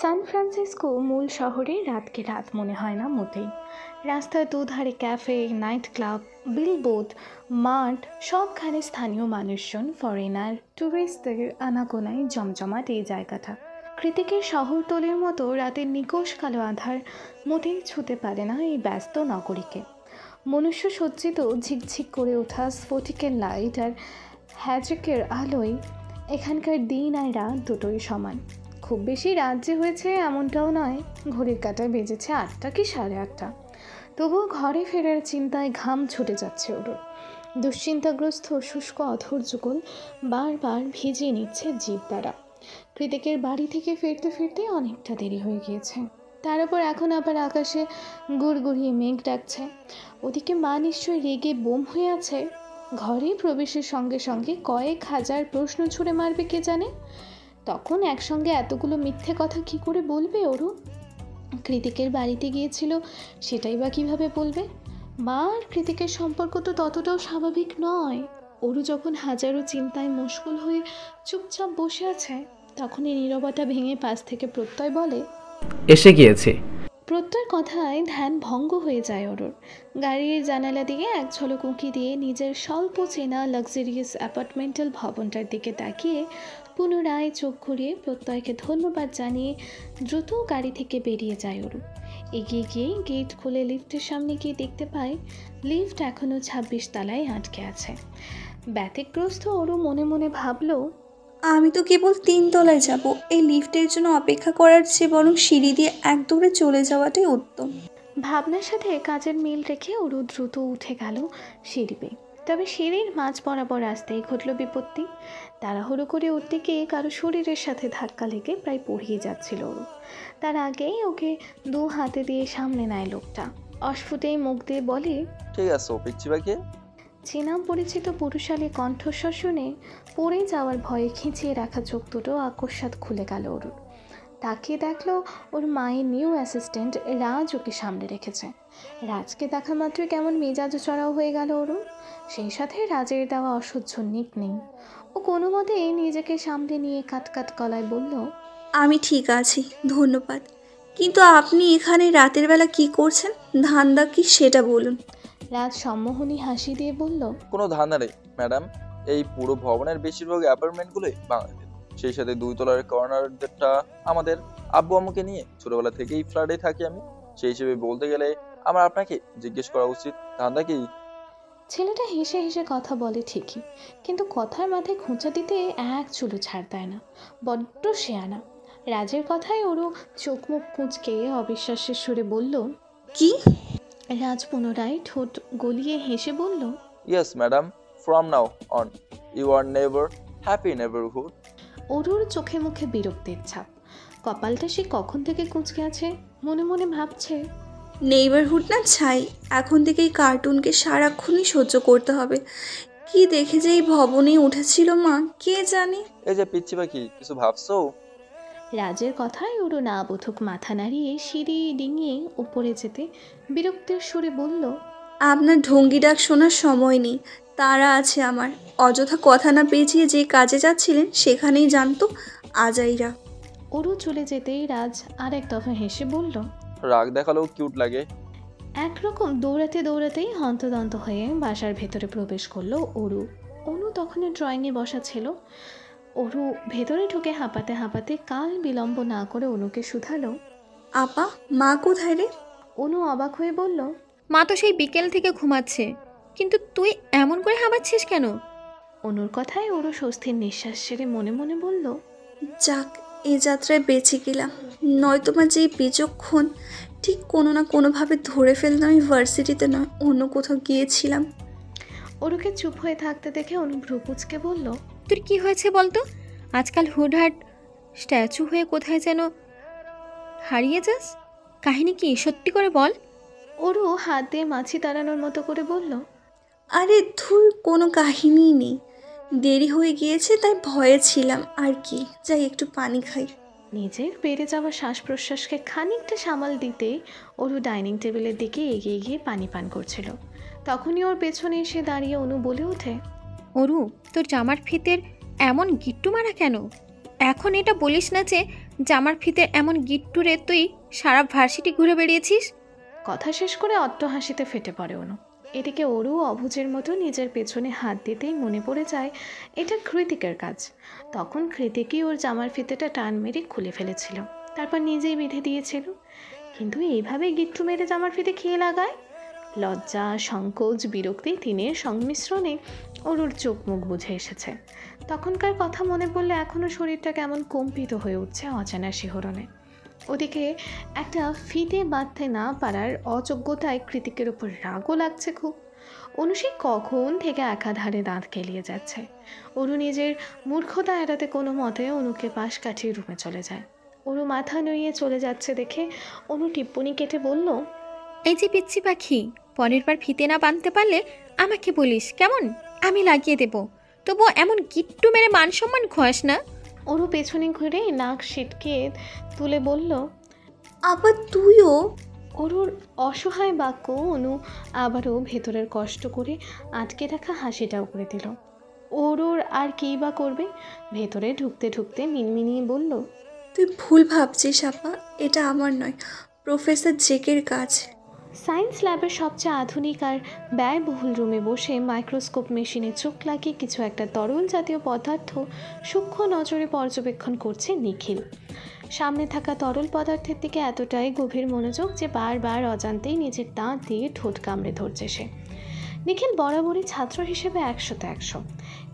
San Francisco মূল শহরে রাতকে রাত মনে হয় না মোটেই। রাস্তার দুধারে ক্যাফে, নাইট ক্লাব, বিলবোর্ড, মাঠ, সবখানে স্থানীয় মানুষজন, ফরেনার, ট্যুরিস্টদের আনাগোনায় জমজমাট এই জায়গাটা। কৃতিকের শহরতলির মতো রাতের নিকোষ কালো আধার মোটেই ছুঁতে পারে না এই ব্যস্ত নগরীকে। মনুষ্য সজ্জিত ঝিকঝিক করে ওঠা স্ফটিকের লাইট আর হ্যাজেকের আলোয় এখানকার দিন আর রাত দুটোই সমান। খুব বেশি রাত যে হয়েছে এমনটাও নয়, ঘড়ির কাঁটায় বেজেছে 8টা কি 8:30। তবুও ঘরে ফেরার চিন্তায় ঘাম ছুটে যাচ্ছে ওর। দুশ্চিন্তাগ্রস্ত শুষ্ক অধৈর্যকুল বারবার ভিজিয়ে নিচ্ছে জিভ দ্বারা। কৃতিকের বাড়ি থেকে ফিরতে ফিরতে অনেকটা দেরি হয়ে গিয়েছে। তার উপর এখন আবার আকাশে গুড়গুড়িয়ে মেঘ ডাকছে। ওদিকে মা নিশ্চয়ই রেগে বোম হয়ে আছে। ঘরে প্রবেশের সঙ্গে সঙ্গে কয়েক হাজার প্রশ্ন ছুড়ে মারবে কে জানে। তখন একসঙ্গে এতগুলো মিথ্যে কথা কি করে বলবে ওরু? কৃতিকের বাড়িতে গিয়েছিল সেটাই বা কিভাবে বলবে? মা আর কৃতিকের সম্পর্ক তো ততটাও স্বাভাবিক নয়। ওরু যখন হাজারো চিন্তায় মশগুল হয়ে চুপচাপ বসে আছে, তখন এই নীরবতা ভেঙে পাশ থেকে প্রত্যয় বলে, এসে গিয়েছে। প্রত্যয়ের কথায় ধ্যান ভঙ্গ হয়ে যায় ওর। গাড়ির জানালা দিয়ে এক ঝলক উঁকি দিয়ে নিজের স্বল্প চেনা লাক্সারিয়াস অ্যাপার্টমেন্টাল ভবনটার দিকে তাকিয়ে পুনরায় চোখ ঘুরিয়ে প্রত্যয়কে ধন্যবাদ জানিয়ে দ্রুত গাড়ি থেকে বেরিয়ে যায় ওর। এগিয়ে গিয়ে গেট খুলে লিফটের সামনে গিয়ে দেখতে পায় লিফট এখনও 26 তলায় আটকে আছে। ব্যতিগ্রস্ত ওরও মনে মনে ভাবল, আমি তো কেবল 3 তলায় যাব। এই লিফটের জন্য অপেক্ষা করার চেয়ে বরং সিঁড়ি দিয়ে এক দৌড়ে চলে যাওয়াটাই উত্তম। ভাবনার সাথে কাজের মিল রেখে ওরু দ্রুত উঠে গেল সিঁড়ি বেয়ে। তবে সিঁড়ির মাঝ বরাবর আসতেই ঘটল বিপত্তি। তাড়াহুড়ো করে উঠতে গিয়ে কারো শরীরের সাথে ধাক্কা লেগে প্রায় পড়িয়ে যাচ্ছিল ওরু। তার আগেই ওকে 2 হাতে দিয়ে সামলে নেয় লোকটা। অস্ফুটেই মুখ দিয়ে বলে, ঠিক আছে, পিচ্ছি বাকি। চেনা পরিচিত পুরুষালী কণ্ঠস্বর শুনে পড়ে যাওয়ার ভয়ে খিঁচিয়ে রাখা চোখ দুটো আকস্মাৎ খুলে গেল ওরুর। তাকিয়ে দেখলো ওর মায়ের নিউ অ্যাসিস্ট্যান্ট রাজ ওকে সামনে রেখেছে। রাজকে দেখা মাত্রই কেমন মেজাজ চড়াও হয়ে গেল ওর। সেই সাথে রাজের দেওয়া অসহ্য নিক নেই। ও কোনো মতেই নিজেকে সামনে নিয়ে কাট গলায় বলল, আমি ঠিক আছি, ধন্যবাদ। কিন্তু আপনি এখানে রাতের বেলা কি করছেন? ধান্দা কি সেটা বলুন। রাজ সম্মোহনী হাসি দিয়ে বলল, কোনো ধান্দা নেই ম্যাডাম। এই পুরো ভবনের বেশিরভাগ অ্যাপার্টমেন্টগুলোই বাঙালিদের, সেই সাথে 2 তলার কর্নারটা আমাদের। আব্বু আম্মুকে নিয়ে ছোটবেলা থেকেই ফ্ল্যাটে থাকি আমি। সেই হিসেবে বলতে গেলে আমার আপনাকে জিজ্ঞেস করা উচিত, ধান্দা কি? ছেলেটা হেসে হেসে কথা বলে ঠিকই, কিন্তু কথার মাথায় খোঁচা দিতে এক চুলো ছাড় দেয় না। বড্ড শেয়ানা। রাজের কথায় ওরও চোখ মুখ কুঁচকে অবিশ্বাসের সুরে বলল, কি? রাজ পুনরায় ঠোঁট গলিয়ে হেসে বলল, yes madam, from now on you are never happy neighbourhood. অরুর চোখে মুখে বিরক্তির ছাপ। কপালটা সে কখন থেকে কুঁচকে আছে মনে মনে ভাবছে। নেইবারহুড না ছাই, এখন থেকে এই কার্টুনকে সারাক্ষণই সহ্য করতে হবে। কি দেখে যে এই ভবনে উঠেছিল মা, কে জানে। এই যে পিচ্ছি পাখি, কিছু ভাবছো? রাজের কথায় ওরু না বোধক মাথা নাড়িয়ে সিঁড়ি ডিঙিয়ে উপরে যেতে বিরক্তির সুরে বলল, আপনার ঢঙ্গি ডাক শোনার সময় নেই, তারা আছে আমার। অযথা কথা না পেঁচিয়ে যে কাজে যাচ্ছিলেন সেখানেই জানতো আজাইরা। ওরু চলে যেতেই রাজ আর এক দফা হেসে বলল, রাগ দেখালেও কিউট লাগে। একরকম দৌড়াতেই হন্তদন্ত হয়ে বাসার ভেতরে প্রবেশ করলো অরু। অনু তখনও ড্রয়িংয়ে বসা ছিল। অরু ভেতরে ঢুকে হাঁপাতে হাঁপাতে কাল বিলম্ব না করে অনুকে শুধালো, আপা, মা কোথায় রে? অনু অবাক হয়ে বলল, মা তো সেই বিকেল থেকে ঘুমাচ্ছে, কিন্তু তুই এমন করে হাঁপাচ্ছিস কেন? অনুর কথায় ওরও স্বস্তির নিঃশ্বাস ছেড়ে মনে মনে বলল, যাক, এ যাত্রায় বেঁচে গেলাম। নয়তো মা যেই বিচক্ষণ, ঠিক কোনো না কোনোভাবে ধরে ফেলতো আমি ভার্সিটিতে নয় অন্য কোথাও গিয়েছিলাম। ওরুকে চুপ হয়ে থাকতে দেখে অনু ভ্রু কুঁচকে বলল, তোর কি হয়েছে বলতো? আজকাল হুটহাট স্ট্যাচু হয়ে কোথায় যেন হারিয়ে যাস। কাহিনী কি, সত্যি করে বল। ওরু হাত দিয়ে মাছি তাড়ানোর মতো করে বলল, আরে ধুর, কোনো কাহিনীই নেই। দেরি হয়ে গিয়েছে তাই ভয়ে ছিলাম আর কি। যাই একটু পানি খাই। নিজের বেড়ে যাওয়া শ্বাস প্রশ্বাসকে খানিকটা সামাল দিতে ওরু ডাইনিং টেবিলের দিকে এগিয়ে গিয়ে পানি পান করছিল। তখনই ওর পেছনে এসে দাঁড়িয়ে অনু বলে ওঠে, অরু, তোর জামার ফিতের এমন গিট্টু মারা কেন? এখন এটা বলিস না যে জামার ফিতে এমন গিট্টুরে তুই সারা ভার্সিটি ঘুরে বেরিয়েছিস। কথা শেষ করে অট্ট হাসিতে ফেটে পড়ে অনু। এদিকে অরু অবুঝের মতো নিজের পেছনে হাত দিতেই মনে পড়ে যায় এটা কৃতিকের কাজ। তখন কৃতিকই ওর জামার ফিতেটা টান মেরে খুলে ফেলেছিল, তারপর নিজেই বেঁধে দিয়েছিল। কিন্তু এইভাবে গিট্টু মেরে জামার ফিতে খেয়ে লাগায়? লজ্জা, সংকোচ, বিরক্তি তিনের সংমিশ্রণে অরুর চোখ মুখ বুঝে এসেছে। তখনকার কথা মনে পড়লে এখনও শরীরটা কেমন কম্পিত হয়ে উঠছে অজানা শিহরণে। ওদিকে একটা ফিতে বাঁধতে না পারার অযোগ্যতায় কৃতিকের ওপর রাগও লাগছে খুব। অনু সেই কখন থেকে একাধারে দাঁত কেলিয়ে যাচ্ছে। অনু নিজের মূর্খতা এড়াতে কোনো মতে অনুকে পাশ কাটিয়ে রুমে চলে যায়। অনু মাথা নুইয়ে চলে যাচ্ছে দেখে অনু টিপ্পনি কেটে বলল, এই যে পিচ্ছি পাখি, পরের বার ফিতে না বাঁধতে পারলে আমাকে বলিস কেমন? আমি লাগিয়ে দেব। তবুও এমন গিট্টু মেরে মান সম্মান খোয়াস না। অনু পেছনে ঘুরে নাক সিটকে তুলে বলল, আবার তুইও? অরুর অসহায় বাক্য অনু আবারও ভেতরের কষ্ট করে আটকে রাখা হাসিটাও করে দিল। অরুর আর কী বা করবে? ভেতরে ঢুকতে ঢুকতে মিনমিনিয়ে বলল, তুই ভুল ভাবছিস আপা, এটা আমার নয়, প্রফেসর জেকের কাজ। সায়েন্স ল্যাবের সবচেয়ে আধুনিক আর ব্যয়বহুল রুমে বসে মাইক্রোস্কোপ মেশিনে চোখ লাগিয়ে কিছু একটা তরল জাতীয় পদার্থ সূক্ষ্ম নজরে পর্যবেক্ষণ করছে নিখিল। সামনে থাকা তরল পদার্থের দিকে এতটাই গভীর মনোযোগ যে বারবার অজান্তেই নিজের দাঁত দিয়ে ঠোঁট কামড়ে ধরছে সে। নিখিল বরাবরই ছাত্র হিসেবে 100তে 100।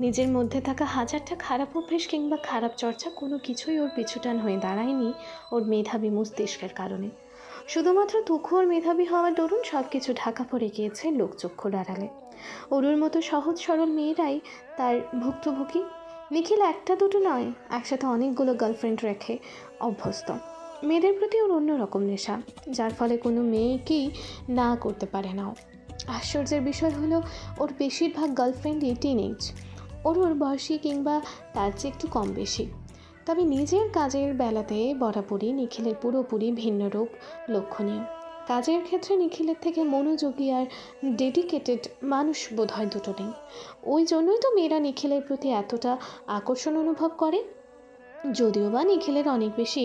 নিজের মধ্যে থাকা হাজারটা খারাপ অভ্যেস কিংবা খারাপ চর্চা কোনো কিছুই ওর পিছুটান হয়ে দাঁড়ায়নি ওর মেধাবী মস্তিষ্কের কারণে। শুধুমাত্র তুখোর মেধাবী হওয়ার দরুন সব কিছু ঢাকা পড়ে গিয়েছে লোকচক্ষুর আড়ালে। অরুর মতো সহজ সরল মেয়েরাই তার ভুক্তভোগী। নিখিল একটা দুটো নয়, একসাথে অনেকগুলো গার্লফ্রেন্ড রেখে অভ্যস্ত। মেয়েদের প্রতি ওর অন্যরকম নেশা, যার ফলে কোনো মেয়েকেই না করতে পারে না ও। আশ্চর্যের বিষয় হলো ওর বেশিরভাগ গার্লফ্রেন্ডই টিনেজ, ওর বয়সী কিংবা তার চেয়ে একটু কম বেশি। তবে নিজের কাজের বেলাতে বরাবরই নিখিলের পুরোপুরি ভিন্ন রূপ লক্ষণীয়। কাজের ক্ষেত্রে নিখিলের থেকে মনোযোগী আর ডেডিকেটেড মানুষ বোধহয় দুটো নেই। ওই জন্যই তো মেয়েরা নিখিলের প্রতি এতটা আকর্ষণ অনুভব করে। যদিও বা নিখিলের অনেক বেশি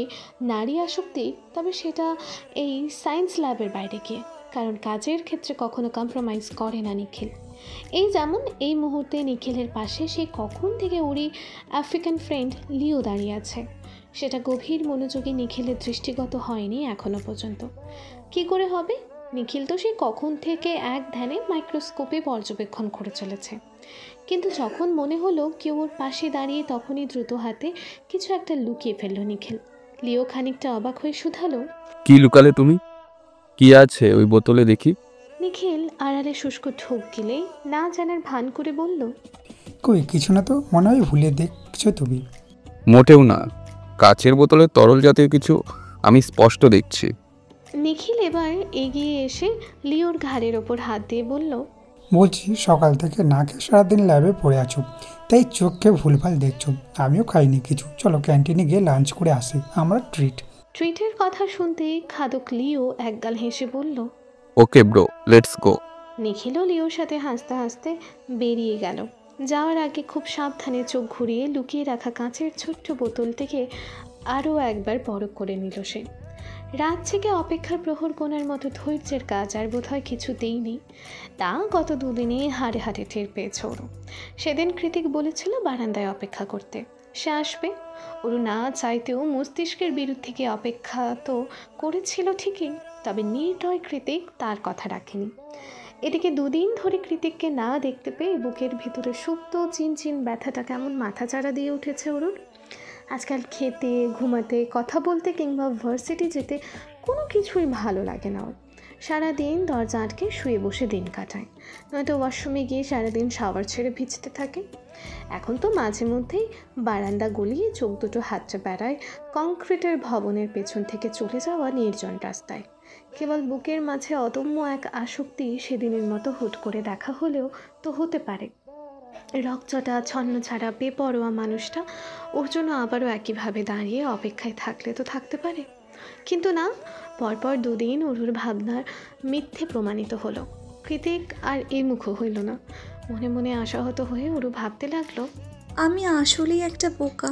নারী আসক্তি, তবে সেটা এই সায়েন্স ল্যাবের বাইরে গিয়ে, কারণ কাজের ক্ষেত্রে কখনো কম্প্রোমাইজ করে না নিখিল। এই যেমন এই মুহূর্তে নিখিলের পাশে সে কখন থেকে ওরই আফ্রিকান ফ্রেন্ড লিও দাঁড়িয়ে আছে, সেটা গভীর মনোযোগী নিখিলের দৃষ্টিগত হয়নি এখনো পর্যন্ত। কি করে হবে? নিখিল তো সে কখন থেকে এক ধ্যানে মাইক্রোস্কোপে পর্যবেক্ষণ করে চলেছে। কিন্তু যখন মনে হলো কেউ ওর পাশে দাঁড়িয়ে, তখনই দ্রুত হাতে কিছু একটা লুকিয়ে ফেলল নিখিল। লিও খানিকটা অবাক হয়ে শুধালো, কি লুকালে তুমি? কি আছে ওই বোতলে দেখি? নিখিল আড়ালে শুষ্ক ঢোক গিলেই না জানার ভান করে বলল, কই কিছু না তো, মনে হয় ভুলে দেখছো তুমি। মোটেও না, কাচের বোতলে তরল জাতীয় কিছু আমি স্পষ্ট দেখছি। নিখিল এবার এগিয়ে এসে লিওর ঘাড়ের ওপর হাত দিয়ে বলল, বলছি সকাল থেকে না খেয়ে সারাদিন ল্যাবে পড়ে আছো, তাই চোখকে ভুলভাল দেখছো। আমিও খাইনি কিছু, চলো ক্যান্টিনে গিয়ে লাঞ্চ করে আসি, আমরা ট্রিট। ট্রিটের কথা শুনতেই খাদক লিও একগাল হেসে বলল। Okay bro, let's go. নিখিলও লিওর সাথে হাসতে হাসতে বেরিয়ে গেল। যাওয়ার আগে খুব সাবধানে চোখ ঘুরিয়ে লুকিয়ে রাখা কাঁচের ছোট্ট বোতলটিকে আরও একবার পরখ করে নিল সে। রাত থেকে অপেক্ষার প্রহর গোনার মতো ধৈর্যের কাজ আর বোধহয় কিছুতেই নেই, তা গত দুদিনে হাড়ে হাড়ে টের পেয়েছে ওরু। সেদিন কৃতিক বলেছিল বারান্দায় অপেক্ষা করতে, সে আসবে। ওরু না চাইতেও মস্তিষ্কের বিরুদ্ধে গিয়ে অপেক্ষা তো করেছিল ঠিকই, তবে নির্দয় কৃতিক তার কথা রাখেনি। এদিকে দুদিন ধরে কৃতিককে না দেখতে পেয়ে বুকের ভিতরে সুপ্ত চিনচিন ব্যথাটা কেমন মাথাচাড়া দিয়ে উঠেছে ওরুর। আজকাল খেতে, ঘুমাতে, কথা বলতে কিংবা ভার্সিটি যেতে কোনো কিছুই ভালো লাগে না ওর। সারাদিন দরজা আটকে শুয়ে বসে দিন কাটায়, নয়তো ওয়াশরুমে গিয়ে সারাদিন শাওয়ার ছেড়ে ভিজতে থাকে। এখন তো মাঝে মধ্যেই বারান্দা গলিয়ে চোখ দুটো হাতড়ে বেড়ায় কংক্রিটের ভবনের পেছন থেকে চলে যাওয়া নির্জন রাস্তায়। কেবল বুকের মাঝে অদম্য এক আসক্তি সেদিনের মতো হুট করে দেখা হলেও তো হতে পারে। রকচটা ছন্ন ছাড়া বেপরোয়া মানুষটা ওর জন্য আবারও একইভাবে দাঁড়িয়ে অপেক্ষায় থাকলে তো থাকতে পারে, কিন্তু না। পরপর দুদিন ওরুর ভাবনার মিথ্যে প্রমাণিত হলো। কৃতিক আর মুখও হইল না। মনে মনে আশাহত হয়ে ওরু ভাবতে লাগলো, আমি আসলেই একটা বোকা।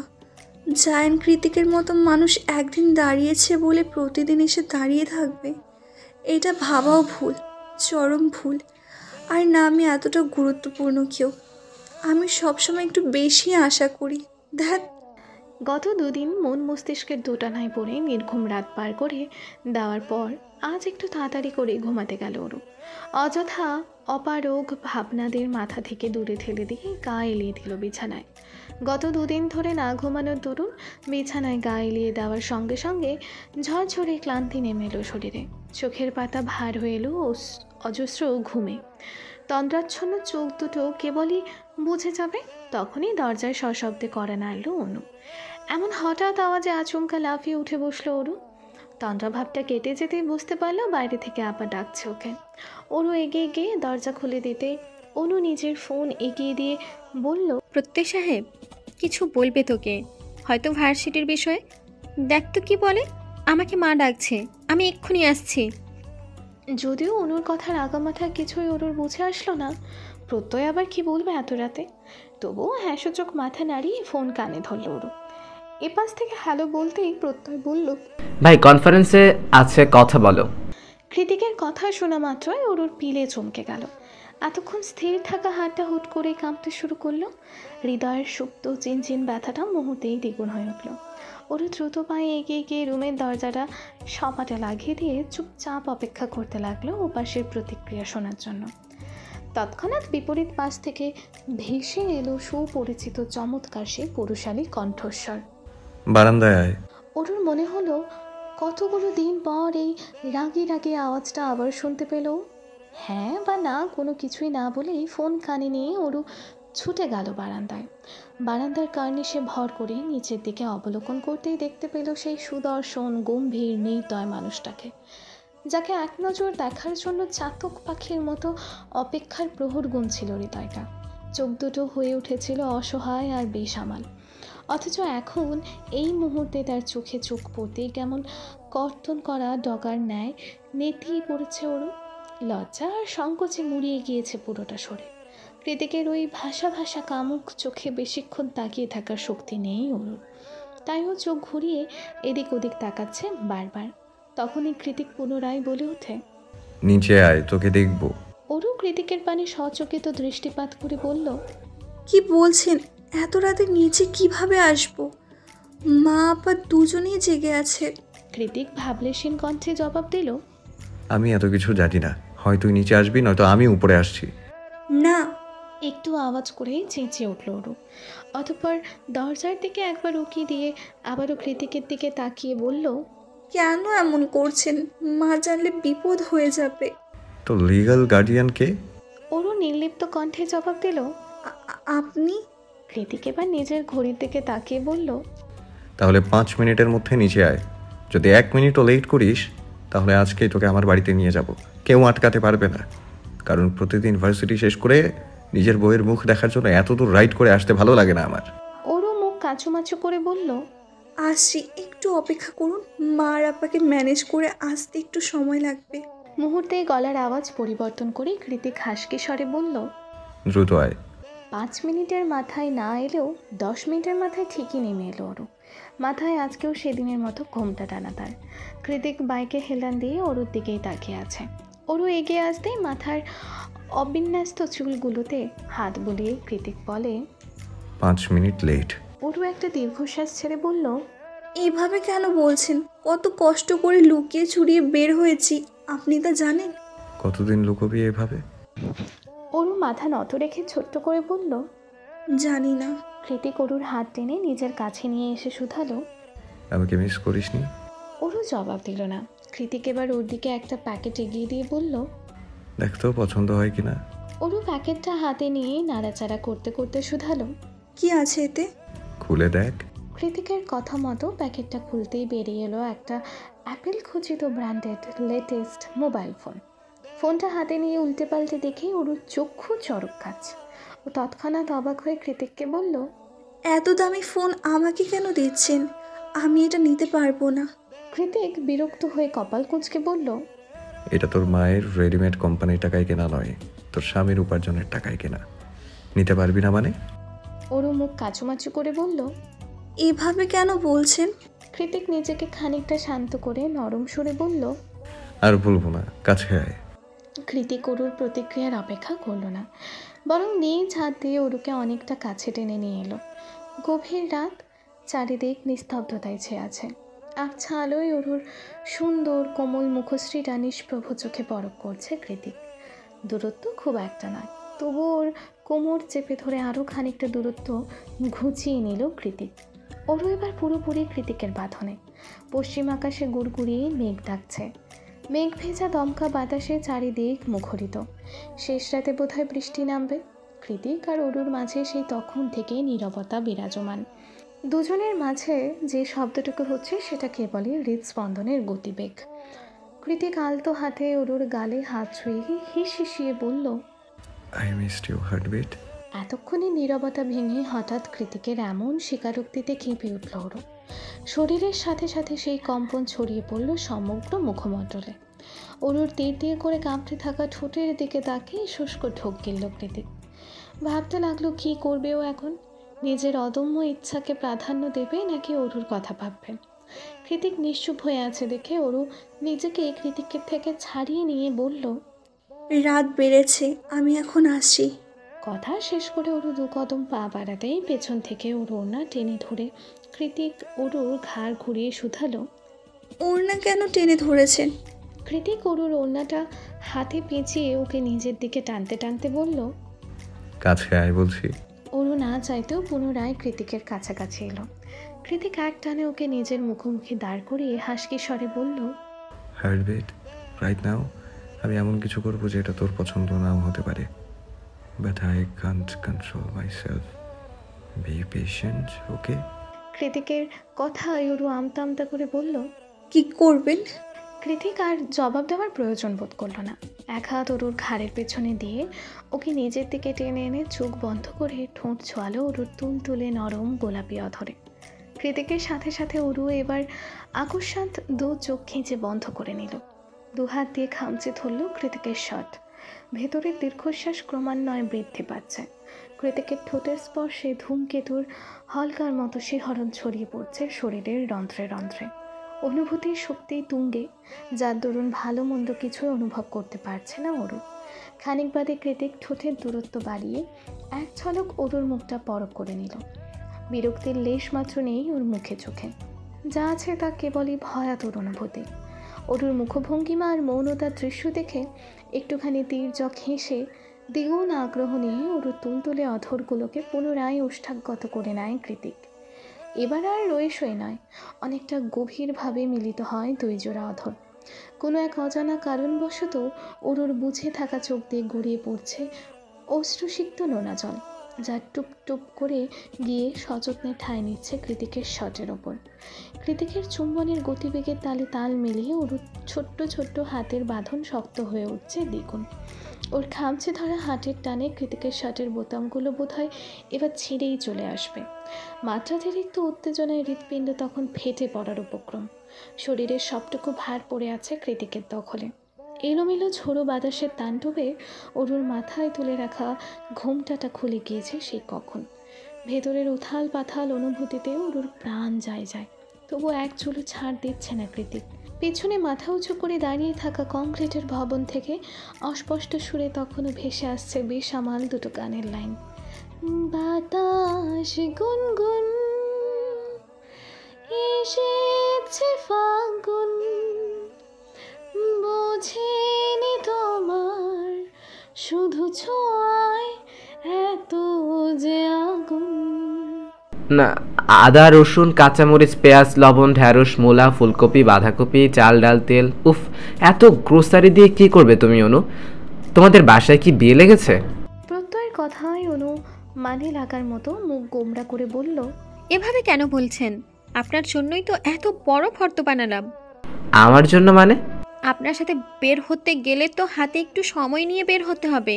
জায়ান্ট কৃতিকের মতো মানুষ একদিন দাঁড়িয়েছে বলে প্রতিদিন এসে দাঁড়িয়ে থাকবে, এটা ভাবাও ভুল, চরম ভুল। আর না আমি এতটা গুরুত্বপূর্ণ কেউ। আমি সবসময় একটু বেশি আশা করি। ধ্যাত। গত দুদিন মন মস্তিষ্কের দোটানায় পড়ে নির্ঘুম রাত পার করে দেওয়ার পর আজ একটু তাড়াতাড়ি করে ঘুমাতে গেল ওরু। অযথা অপারগ ভাবনাদের মাথা থেকে দূরে ঠেলে দিয়ে গা এলিয়ে দিল বিছানায়। গত দুদিন ধরে না ঘুমানোর দরুন বিছানায় গা এলিয়ে দেওয়ার সঙ্গে সঙ্গে ঝরঝরে ক্লান্তি নেমে এলো শরীরে। চোখের পাতা ভার হয়ে এলো অজস্র ঘুমে। তন্দ্রাচ্ছন্ন চোখ দুটো কেবলই বুঝে যাবে তখনই দরজায় সশব্দে কড়া নাড়ল অনু। এমন হঠাৎ আওয়াজে আচমকা লাফিয়ে উঠে বসলো অরু। তন্দ্রাভাবটা কেটে যেতেই বুঝতে পারলো বাইরে থেকে আপা ডাকছে ওকে। অরু এগিয়ে গিয়ে দরজা খুলে দিতে অনু নিজের ফোন এগিয়ে দিয়ে বলল, প্রত্যয় সাহেব কিছু বলবে তোকে, হয়তো ভার্সিটির বিষয়ে। দেখ তো কি বলে। আমাকে মা ডাকছে, আমি এক্ষুনি আসছি। যদিও অনুর কথার আগামাথা কিছুই অরুর বুঝে আসলো না প্রত্যয় আবার কি বলবে এত রাতে, তবুও হ্যাঁসূচক মাথা নাড়িয়ে ফোন কানে ধরল অরু। এপাশ থেকে হ্যালো বলতেই প্রত্যয় বলল, ভাই কনফারেন্সে আছে, কথা বলো। কৃতিকের কথা শোনা মাত্রই অরুর পিলে চমকে গেল। এতক্ষণ স্থির থাকা হাতটা হুট করে কাঁপতে শুরু করলো। হৃদয়ের সুপ্ত চিনচিন ব্যথাটা মুহূর্তেই দ্বিগুণ হয়ে উঠল। অরু দ্রুত পায়ে এগিয়ে গিয়ে রুমের দরজাটা সপাটে লাগিয়ে দিয়ে চুপচাপ অপেক্ষা করতে লাগলো ওপাশের প্রতিক্রিয়া শোনার জন্য। তৎক্ষণাৎ বিপরীত পাশ থেকে ভেসে এলো সুপরিচিত চমৎকার সেই পুরুষালী কণ্ঠস্বর, বারান্দায় আয়। অরুর মনে হলো কতগুলো দিন পর এই রাগী রাগী আওয়াজটা আবার শুনতে পেল। হ্যাঁ বা না কোনো কিছুই না বলেই ফোন কানে নিয়ে অরু ছুটে গেল বারান্দায়। বারান্দার কার্নিশে ভর করে নিচের দিকে অবলোকন করতেই দেখতে পেল সেই সুদর্শন গম্ভীর নির্দয় মানুষটাকে, যাকে এক নজর দেখার জন্য চাতক পাখির মতো অপেক্ষার প্রহর গুনছিল হৃদয়টা। চোখ দুটো হয়ে উঠেছিল অসহায় আর বেসামাল। অথচ এখন এই মুহূর্তে তার চোখে চোখ পড়তেই কেমন কর্তন করা ডগার ন্যায় নেতিয়ে পড়েছে ওরও। লজ্জা আর সংকোচে মুড়িয়ে গিয়েছে পুরোটা শরীর। কৃতিকের ওই ভাষা ভাষা কামুক চোখে বেশিক্ষণ তাকিয়ে থাকার শক্তি নেই ওরুর, তাই ও চোখ ঘুরিয়ে এদিক ওদিক তাকাচ্ছে বারবার। তখনই কৃতিক পুনরায় বলে ওঠে, নিচে আয়, তোকে দেখবো। ওরু কৃতিকের পানে সচকিত দৃষ্টিপাত করে বলল, কি বলছেন? এত রাতে নিচে কিভাবে আসবো? মা আপা দুজনেই জেগে আছে। কৃতিক ভাবলেশীন কণ্ঠে জবাব দিল, আমি এত কিছু জানি না, হয় তুই নিচে আসবি নয়তো আমি উপরে আসছি। না। একটু আওয়াজ করেই চেঁচিয়ে উঠল ওরু। অতঃপর দরজার দিকে একবার উকি দিয়ে আবারও কৃতিকের দিকে তাকিয়ে বলল, কেন এমন করছেন? মা জানলে বিপদ হয়ে যাবে। তো লিগ্যাল গার্ডিয়ান কে? ওরু নির্লিপ্ত কণ্ঠে জবাব দিল। আপনি? কৃতিক এবার নিজের ঘড়ির দিকে তাকিয়ে বলল, তাহলে 5 মিনিটের মধ্যে নিচে আয়। যদি 1 মিনিটও লেট করিস তাহলে আজকেই তোকে আমার বাড়িতে নিয়ে যাব। কেউ আটকাতে পারবে না, কারণ প্রতিদিন ভার্সিটি শেষ করে নিজের বইয়ের মুখ দেখার জন্য এত দূর রাইড করে আসতে ভালো লাগে না আমার। ওরু মুখ কাঁচুমাচু করে বলল, আসছি, একটু অপেক্ষা করুন। মা আর আপাকে ম্যানেজ করে আসতে একটু সময় লাগবে। মুহূর্তেই গলার আওয়াজ পরিবর্তন করে কৃতিক হাসকি স্বরে বলল, দ্রুত আয়। 5 মিনিটের মাথায় না এলেও 10 মিনিটের মাথায় ঠিকই নেমে এলো ওরু। মাথায় আজকেও সেদিনের মতো ঘোমটা টানা তার। কৃতিক বাইকে হেলান দিয়ে ওরুর দিকেই তাকিয়ে আছে। ওরু এগিয়ে আসতেই মাথার অবিন্যস্ত চুলগুলোতে হাত বুলিয়ে কৃতিক বলে, 5 মিনিট লেট। ওরু একটা দীর্ঘশ্বাস ছেড়ে বলল, এইভাবে কেন বলছেন? কত কষ্ট করে লুকিয়ে চুরিয়ে বের হয়েছি, আপনি তা জানেন? কতদিন লুকোবি এভাবে? ওরু মাথা নত রেখে ছোট্ট করে বলল, জানি না। কৃতিক ওরুর হাত টেনে নিজের কাছে নিয়ে এসে শুধালো, আমাকে মিস করিসনি? ওরু জবাব দিল না। কৃতিক এবার ওর দিকে একটা প্যাকেট এগিয়ে দিয়ে বলল, দেখ তো পছন্দ হয় কিনা। ওরু প্যাকেটটা হাতে নিয়ে নাড়াচাড়া করতে করতে শুধালো, কি আছে এতে? খুলে দেখ। কৃতিকের কথা মতো প্যাকেটটা খুলতেই বেরিয়ে এলো একটা অ্যাপেল খচিত ব্র্যান্ডেড লেটেস্ট মোবাইল ফোন। ফোনটা হাতে নিয়ে উল্টে পাল্টে দেখে ওরুর চক্ষু চড়ক গাছ। ও তৎক্ষণাৎ অবাক হয়ে কৃতিককে বলল, এত দামি ফোন আমাকে কেন দিচ্ছেন? আমি এটা নিতে পারবো না। কৃতিক বিরক্ত হয়ে কপাল কুঁচকে বলল, এটা তোর মায়ের রেডিমেড কোম্পানির টাকায় কেনা নয়, তোর স্বামীর উপার্জনের টাকায় কেনা। নিতে পারবি না মানে? ওরও মুখ কাচুমাচু করে বলল, এভাবে কেন বলছেন? কৃতিক নিজেকে খানিকটা শান্ত করে নরম সুরে বলল। আর বলবো না, কাছে আয়। কৃতিক অরুর প্রতিক্রিয়ার অপেক্ষা করল না, বরং নিজ হাত দিয়ে অরুকে অনেকটা কাছে টেনে নিয়ে এলো। গভীর রাত, চারিদিক নিস্তব্ধতায় ছেয়ে আছে। আবছা আলোয় অরুর সুন্দর কোমল মুখশ্রীটা নিষ্প্রভ চোখে পরক করছে কৃতিক। দূরত্ব খুব একটা নয়, তবু ওর কোমর চেপে ধরে আরও খানিকটা দূরত্ব ঘুচিয়ে নিল কৃতিক। অরু এবার পুরোপুরি কৃতিকের বাঁধনে। পশ্চিম আকাশে গুড়গুড়িয়ে মেঘ ডাকছে। মেঘ ভেজা দমকা বাতাসে চারিদিক মুখরিত। শেষ রাতে বোধহয় বৃষ্টি নামবে। কৃতিক আর অরুর মাঝে সেই তখন থেকেই নীরবতা বিরাজমান। দুজনের মাঝে যে শব্দটুকু হচ্ছে সেটা কেবলই হৃদস্পন্দনের গতিবেগ। কৃতিক আলতো হাতে অরুর গালে হাত ছুঁয়ে হিসিয়ে বলল, আই মিসড ইউ হার্টবিট। এতক্ষণে নীরবতা ভেঙে হঠাৎ কৃতিকের এমন স্বীকারোক্তিতে কেঁপে উঠল ওরও। শরীরের সাথে সাথে সেই কম্পন ছড়িয়ে পড়ল সমগ্র মুখমণ্ডলে। অরুর তীর তীর করে কাঁপতে থাকা ঠোঁটের দিকে তাকিয়ে শুষ্ক ঢোক গিলল কৃতিক। ভাবতে লাগলো কী করবে ও এখন। নিজের অদম্য ইচ্ছাকে প্রাধান্য দেবে নাকি অরুর কথা ভাববে। কৃতিক নিশ্চুপ হয়ে আছে দেখে অরু নিজেকে কৃতিকের থেকে ছাড়িয়ে নিয়ে বলল, রাত বেড়েছে, আমি এখন আসি। কথা শেষ করে অরু 2 কদম পা বাড়াতেই পেছন থেকে ওর ওড়না টেনে ধরে কৃতিক অরুর ঘাড় ঘুরিয়ে শুধালো। ওড়না কেন টেনে ধরেছেন? কৃতিক অরুর ওড়নাটা হাতে পেঁচিয়ে ওকে নিজের দিকে টানতে টানতে বলল। কাছে আয় বলছি। অরু না চাইতেও পুনরায় কৃতিকের কাছাকাছি এলো। কৃতিক এক টানে ওকে নিজের মুখোমুখি দাঁড় করিয়ে হাসকি স্বরে বলল, হার্টবিট, রাইট নাও আমি এমন কিছু করবো যেটা তোর পছন্দ নাও হতে পারে, but I can't control myself. Be patient, okay? কৃতিকের কথায় অরু আমতা আমতা করে বলল। কি করবেন? কৃতিক আর জবাব দেওয়ার প্রয়োজন বোধ করলো না। এক হাত অরুর ঘাড়ের পেছনে দিয়ে ওকে নিজের দিকে টেনে এনে চোখ বন্ধ করে ঠোঁট ছোয়ালো অরুর তুলতুলে নরম গোলাপি অধরে। কৃতিকের সাথে সাথে অরু এবার আকস্মাৎ 2 চোখ খিঁচে বন্ধ করে নিল। 2 হাত দিয়ে খামচে ধরল কৃতিকের শট। ভেতরের দীর্ঘশ্বাস ক্রমান্বয়ে বৃদ্ধি পাচ্ছে। কৃতিকের ঠোঁটের স্পর্শে ধূমকেতুর হলকার মতো শিহরণ ছড়িয়ে পড়ছে শরীরের রন্ধ্রে রন্ধ্রে। অনুভূতির শক্তি তুঙ্গে, যার দরুন ভালো মন্দ কিছুই অনুভব করতে পারছে না অরু। খানিক বাদে কৃতিক ঠোঁটের দূরত্ব বাড়িয়ে এক ঝলক অরুর মুখটা পরখ করে নিল। বিরক্তির লেশ মাত্র নেই ওর মুখে চোখে, যা আছে তা কেবলই ভয়াতুর অনুভূতি। অরুর মুখভঙ্গিমা আর মৌনতার দৃশ্য দেখে একটুখানি তীর্যক হেসে দ্বিগুণ আগ্রহ নিয়ে অরুর তুলতুলে অধরগুলোকে পুনরায় ওষ্ঠাগত করে নেয় কৃতিক। এবার আর রয়েসই নয়, অনেকটা গভীরভাবে মিলিত হয় 2 জোড়া অধর। কোনো এক অজানা কারণবশত অরুর বুঝে থাকা চোখ দিয়ে গড়িয়ে পড়ছে অশ্রুসিক্ত নোনা জল, যা টুপ টুপ করে গিয়ে সযত্নে ঠাঁই নিচ্ছে কৃতিকের শটের ওপর। কৃতিকের চুম্বনের গতিবেগের তালে তাল মিলিয়ে অরুর ছোট্ট ছোট্ট হাতের বাঁধন শক্ত হয়ে উঠছে দ্বিগুণ। ওর খামচে ধরা হাতের টানে কৃতিকের শার্টের বোতামগুলো বোধহয় এবার ছিঁড়েই চলে আসবে। মাত্রাতিরিক্ত উত্তেজনায় হৃৎপিণ্ড তখন ফেটে পড়ার উপক্রম। শরীরের সবটুকু ভার পড়ে আছে কৃতিকের দখলে। এলোমেলো ঝোড়ো বাতাসের তাণ্ডবে অরুর মাথায় তুলে রাখা ঘোমটাটা খুলে গিয়েছে সেই কখন। ভেতরের উথাল পাথাল অনুভূতিতে অরুর প্রাণ যায় যায়, তবু এক চুলো ছাড় দিচ্ছে না কৃতিক। পেছনে মাথা উঁচু করে দাঁড়িয়ে থাকা কংক্রিটের ভবন থেকে অস্পষ্ট সুরে তখনও ভেসে আসছে বেসামাল 2 গানের লাইন। বাতাস গুনগুন এসেছে ফাগুন, বোঝেনি তোমার শুধু ছোঁয়ায় এত যে আগুন। না, আদা রসুন কাঁচামরিচ পেঁয়াজ লবণ ঢ্যাঁড়স মূলা ফুলকপি বাঁধাকপি চাল ডাল তেল, উফ এত গ্রোসারি দিয়ে কি করবে তুমি অনু? তোমাদের বাসায় কি বিয়ে লেগেছে? প্রত্যয়ের কথায় অনু মানে লাগার মতো মুখ গোমড়া করে বলল, এভাবে কেন বলছেন? আপনার জন্যই তো এত বড় ফর্দ বানালাম। আমার জন্য মানে? আপনার সাথে বের হতে গেলে তো হাতে একটু সময় নিয়ে বের হতে হবে,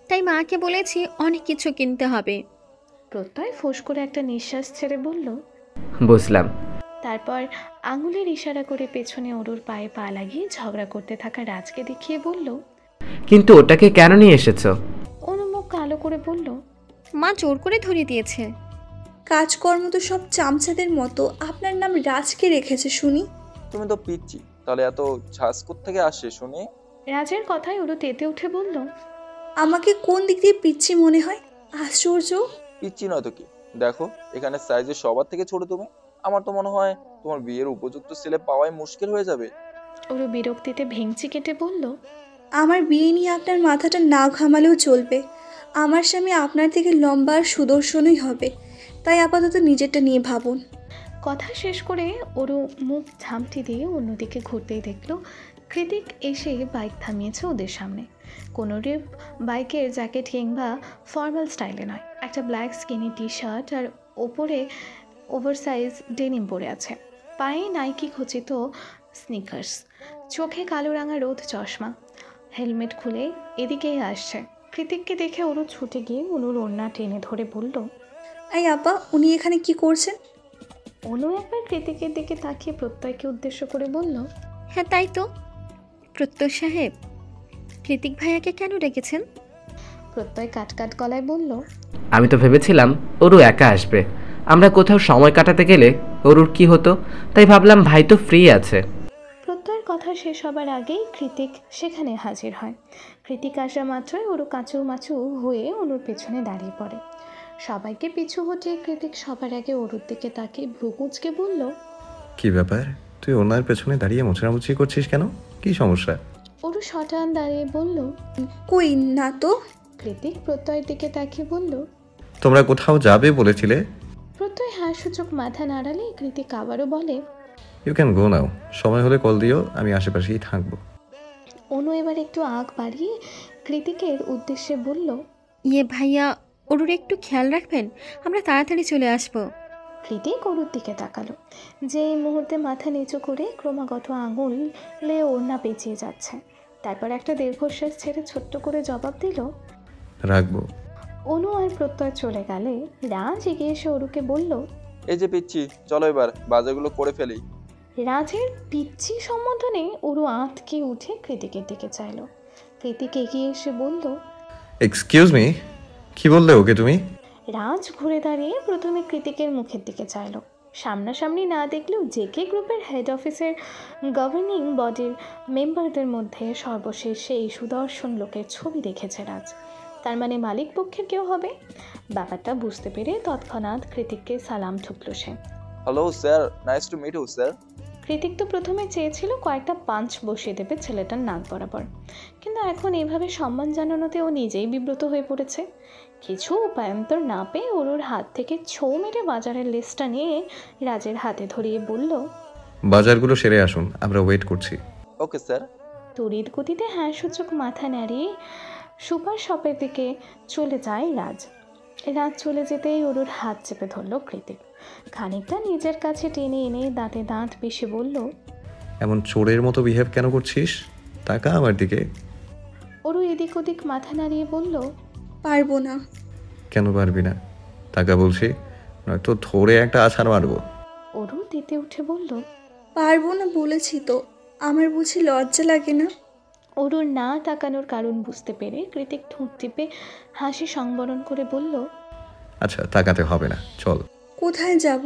তাই মাকে বলেছি অনেক কিছু কিনতে হবে। প্রত্যয় ফোঁস করে একটা নিঃশ্বাস ছেড়ে বলল, বুঝলাম। তারপর আঙুলের ইশারা করে পেছনে অরুর পায়ে পা লাগিয়ে ঝগড়া করতে থাকা রাজকে দেখিয়ে বলল, কিন্তু ওটাকে কেন নিয়ে এসেছো? অনু মুখ কালো করে বলল, মা জোর করে ধরিয়ে দিয়েছে। কাজকর্ম তো সব চামচাদের মতো, আপনার নাম রাজকে রেখেছে শুনি। তুমি তো পিচ্ছি, তাহলে এত ঝাঁজ থেকে আসছে শুনি? রাজের কথায় ওরু তেতে উঠে বলল, আমাকে কোন দিক দিয়ে পিচ্ছি মনে হয়? আশ্চর্য। পিচ্ছি নয় তো কি? দেখো এখানে সাইজে সবার থেকে ছোট তুমি। আমার তো মনে হয় তোমার বিয়ের উপযুক্ত ছেলে পাওয়াই মুশকিল হয়ে যাবে। ওরু বিরক্তিতে ভেঙচি কেটে বলল, আমার বিয়ে নিয়ে আপনার মাথাটা না ঘামালেও চলবে। আমার স্বামী আপনার থেকে লম্বা আর সুদর্শনই হবে, তাই আপাতত নিজেরটা নিয়ে ভাবুন। কথা শেষ করে ওরু মুখ ঝামটি দিয়ে অন্যদিকে ঘুরতেই দেখলো কৃতিক এসে বাইক থামিয়েছে ওদের সামনে। কোনো রিপ বাইকের জ্যাকেট কিংবা ফর্মাল স্টাইলে নয়, একটা ব্ল্যাক স্কিনি টি শার্ট আর ওপরে ওভারসাইজ ডেনিম পরে আছে, পায়ে নাইকি খচিত স্নিকার্স, চোখে কালো রাঙা রোদ চশমা, হেলমেট খুলে এদিকেই আসছে। কৃতিককে দেখে ওরু ছুটে গিয়ে অনুর ওড়না টেনে ধরে বলল, এই আপা, উনি এখানে কি করছেন? অনু একবার কৃতিকের দিকে তাকিয়ে প্রত্যয়কে উদ্দেশ্য করে বলল, হ্যাঁ তাই তো। প্রত্যয় সাহেব, কৃতিক ভাইয়াকে কেন ডেকেছেন? প্রত্যয় কাটকাট গলায় বলল, আমি তো ভেবেছিলাম ওরও একা আসবে। আমরা কোথাও সময় কাটাতে গেলে ওরুর কি হতো, তাই ভাবলাম ভাই তো ফ্রি আছে। প্রত্যয়ের কথা শেষ হবার আগেই কৃতিক সেখানে হাজির হয়। কৃতিক আসা মাত্রই ওরু কাঁচু মাচু হয়ে অনুর পেছনে দাঁড়িয়ে পড়ে। সবাইকে পিছু হটিয়ে কৃতিক সবার আগে ওরুর দিকে তাকিয়ে ভ্রু কুঁচকে বলল, কি ব্যাপার, তুই ওনার পেছনে দাঁড়িয়ে মোছামুছি করছিস কেন? কি সমস্যা? ওরু শটান দাঁড়িয়ে বলল। কই না তো। কৃতিক প্রত্যয়ের দিকে তাকিয়ে বলল, তোমরা কোথাও যাবে বলেছিলে? প্রত্যয় হ্যাঁ সূচক মাথা নাড়ালে কৃতিক আবারও বলে, ইউ ক্যান গো নাও, সময় হলে কল দিও, আমি আশেপাশেই থাকবো। অনু এবার একটু আগ বাড়িয়ে কৃতিকের উদ্দেশ্যে বলল, ইয়ে ভাইয়া, ওরুর একটু খেয়াল রাখবেন, আমরা তাড়াতাড়ি চলে আসবো। কৃতিক ওরুর দিকে তাকালো, যে এই মুহূর্তে মাথা নিচু করে ক্রমাগত আঙুলে ওড়না পেঁচিয়ে যাচ্ছে। তারপর একটা দীর্ঘশ্বাস ছেড়ে ছোট্ট করে জবাব দিল, রাখবো। অনু আর প্রত্যয় চলে গেলে রাজ এগিয়ে এসে ওরুকে বলল, এই যে পিচ্ছি, চলো এবার বাজারগুলো করে ফেলি। রাজের পিচ্ছি সম্বোধনে ওরু আঁতকে উঠে কৃতিকের দিকে চাইল। কৃতিক এগিয়ে এসে বলল, এক্সকিউজ মি, কি বললে ওকে তুমি? রাজ ঘুরে দাঁড়িয়ে প্রথমে কৃতিকের মুখের দিকে চাইল। সামনাসামনি না দেখলেও জেকে গ্রুপের হেড অফিসের গভর্নিং বডির মেম্বারদের মধ্যে সর্বশেষ সেই সুদর্শন লোকের ছবি দেখেছে রাজ। তার মানে মালিক পক্ষের কেউ হবে। ব্যাপারটা বুঝতে পেরে তৎক্ষণাৎ কৃতিককে সালাম ঠুকল সে। Hello sir, nice to meet you sir. Kritik তো প্রথমে চেয়েছিল কয়েকটা পাঞ্চ বসিয়ে দেবে ছেলেটার নাক বরাবর, কিন্তু এখন এভাবে সম্মান জানানোতে ও নিজেই বিব্রত হয়ে পড়েছে। কিছু উপায়ন্তর না পেয়ে ওর হাত থেকে ছৌ মেরে বাজারের লিস্টটা নিয়ে রাজের হাতে ধরিয়ে বলল, বাজারগুলো সেরে আসুন, আমরা ওয়েট করছি। Okay sir. তড়িৎ গতিতে হ্যাঁ সূচক মাথা নাড়িয়ে সুপার শপের দিকে চলে যায় রাজ। রাজ চলে যেতেই ওর হাত চেপে ধরল কৃতিক। খানিকটা নিজের কাছে টেনে এনে দাঁতে দাঁত পিষে বলল, এমন চোরের মতো বিহেভ কেন করছিস? তাকা আমার দিকে। ওরু এদিক ওদিক মাথা নাড়িয়ে বলল, পারবো না। কেন পারবি না? তাকা বলছি, নয়তো ধরে একটা আছাড় মারবো। ওরু তেতে উঠে বলল, পারবো না বলেছি তো। আমার বুঝি লজ্জা লাগে না? অরুর না তাকানোর কারণ বুঝতে পেরে কৃতিক ঠোঁট টিপে হাসি সংবরণ করে বলল, আচ্ছা তাকাতে হবে না, চল। কোথায় যাব?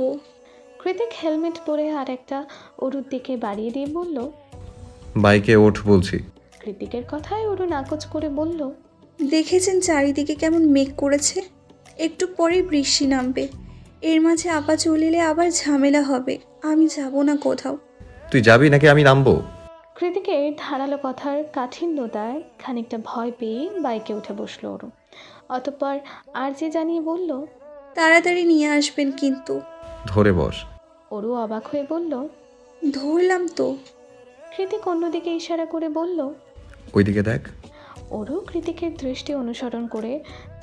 কৃতিক হেলমেট পরে আর একটা অরুর দিকে বাড়িয়ে দিয়ে বলল। বাইকে ওঠ বলছি। কৃতিকের কথায় অরু নাকচ করে বলল, দেখেছেন চারিদিকে কেমন মেঘ করেছে, একটু পরেই বৃষ্টি নামবে। এর মাঝে আপা চলে এলে আবার ঝামেলা হবে। আমি যাব না কোথাও। তুই যাবি নাকি আমি নামবো? কৃতিকের ধারালো কথার কাঠিন্যতায় খানিকটা ভয় পেয়ে বাইকে উঠে বসলো অরু। অতঃপর আর যে জানিয়ে বলল, তাড়াতাড়ি নিয়ে আসবেন কিন্তু। ধরে বস। অরু অবাক হয়ে বলল, ধরলাম তো। কৃতিক অন্যদিকে ইশারা করে বলল। ওইদিকে দেখ। অরু কৃতিকের দৃষ্টি অনুসরণ করে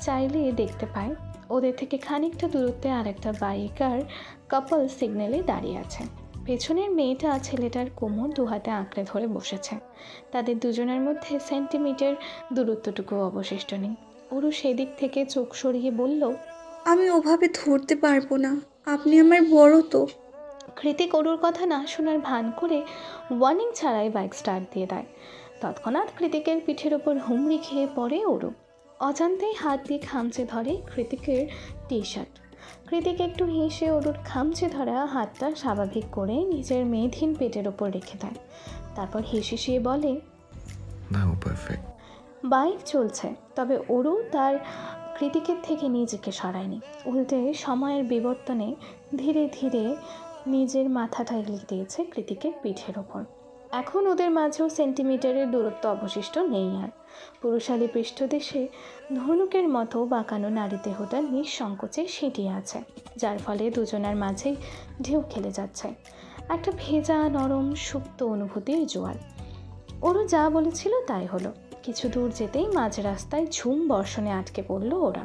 চাইলে দেখতে পায় ওদের থেকে খানিকটা দূরত্বে আর একটা বাইকার কাপল সিগন্যালে দাঁড়িয়ে আছে। পেছনের মেয়েটা ছেলেটার কোমর দু হাতে আঁকড়ে ধরে বসেছে। তাদের দুজনের মধ্যে সেন্টিমিটার দূরত্বটুকু অবশিষ্ট নেই। অরু সেদিক থেকে চোখ সরিয়ে বলল, আমি ওভাবে ধরতে পারবো না, আপনি আমার বড় তো। কৃতিক অরুর কথা না শোনার ভান করে ওয়ার্নিং ছাড়াই বাইক স্টার্ট দিয়ে দেয়। তৎক্ষণাৎ কৃতিকের পিঠের ওপর হুমড়ি খেয়ে পড়ে অরু। অজান্তেই হাত দিয়ে খামচে ধরে কৃতিকের টি শার্ট। কৃতিক একটু হেসে অরুর খামচে ধরা হাতটা স্বাভাবিক করে নিজের মেয়েধীন পেটের ওপর রেখে দেয়। তারপর হেসে বলে, নাও পারফেক্ট। বাইক চলছে, তবে অরু তার কৃতিকের থেকে নিজেকে সরায়নি। উল্টে সময়ের বিবর্তনে ধীরে ধীরে নিজের মাথাটা এগিয়ে দিয়েছে কৃতিকের পিঠের ওপর। এখন ওদের মাঝেও সেন্টিমিটারের দূরত্ব অবশিষ্ট নেই আর। পুরুষালী পৃষ্ঠদেশে ধনুকের মতো বাঁকানো নারী দেহটা নিঃসংকোচে সেটিয়ে আছে, যার ফলে দুজনের মাঝেই ঢেউ খেলে যাচ্ছে একটা ভেজা নরম সুপ্ত অনুভূতির জোয়ার। ওরা যা বলেছিল তাই হলো। কিছু দূর যেতেই মাঝ রাস্তায় ঝুম বর্ষণে আটকে পড়ল ওরা।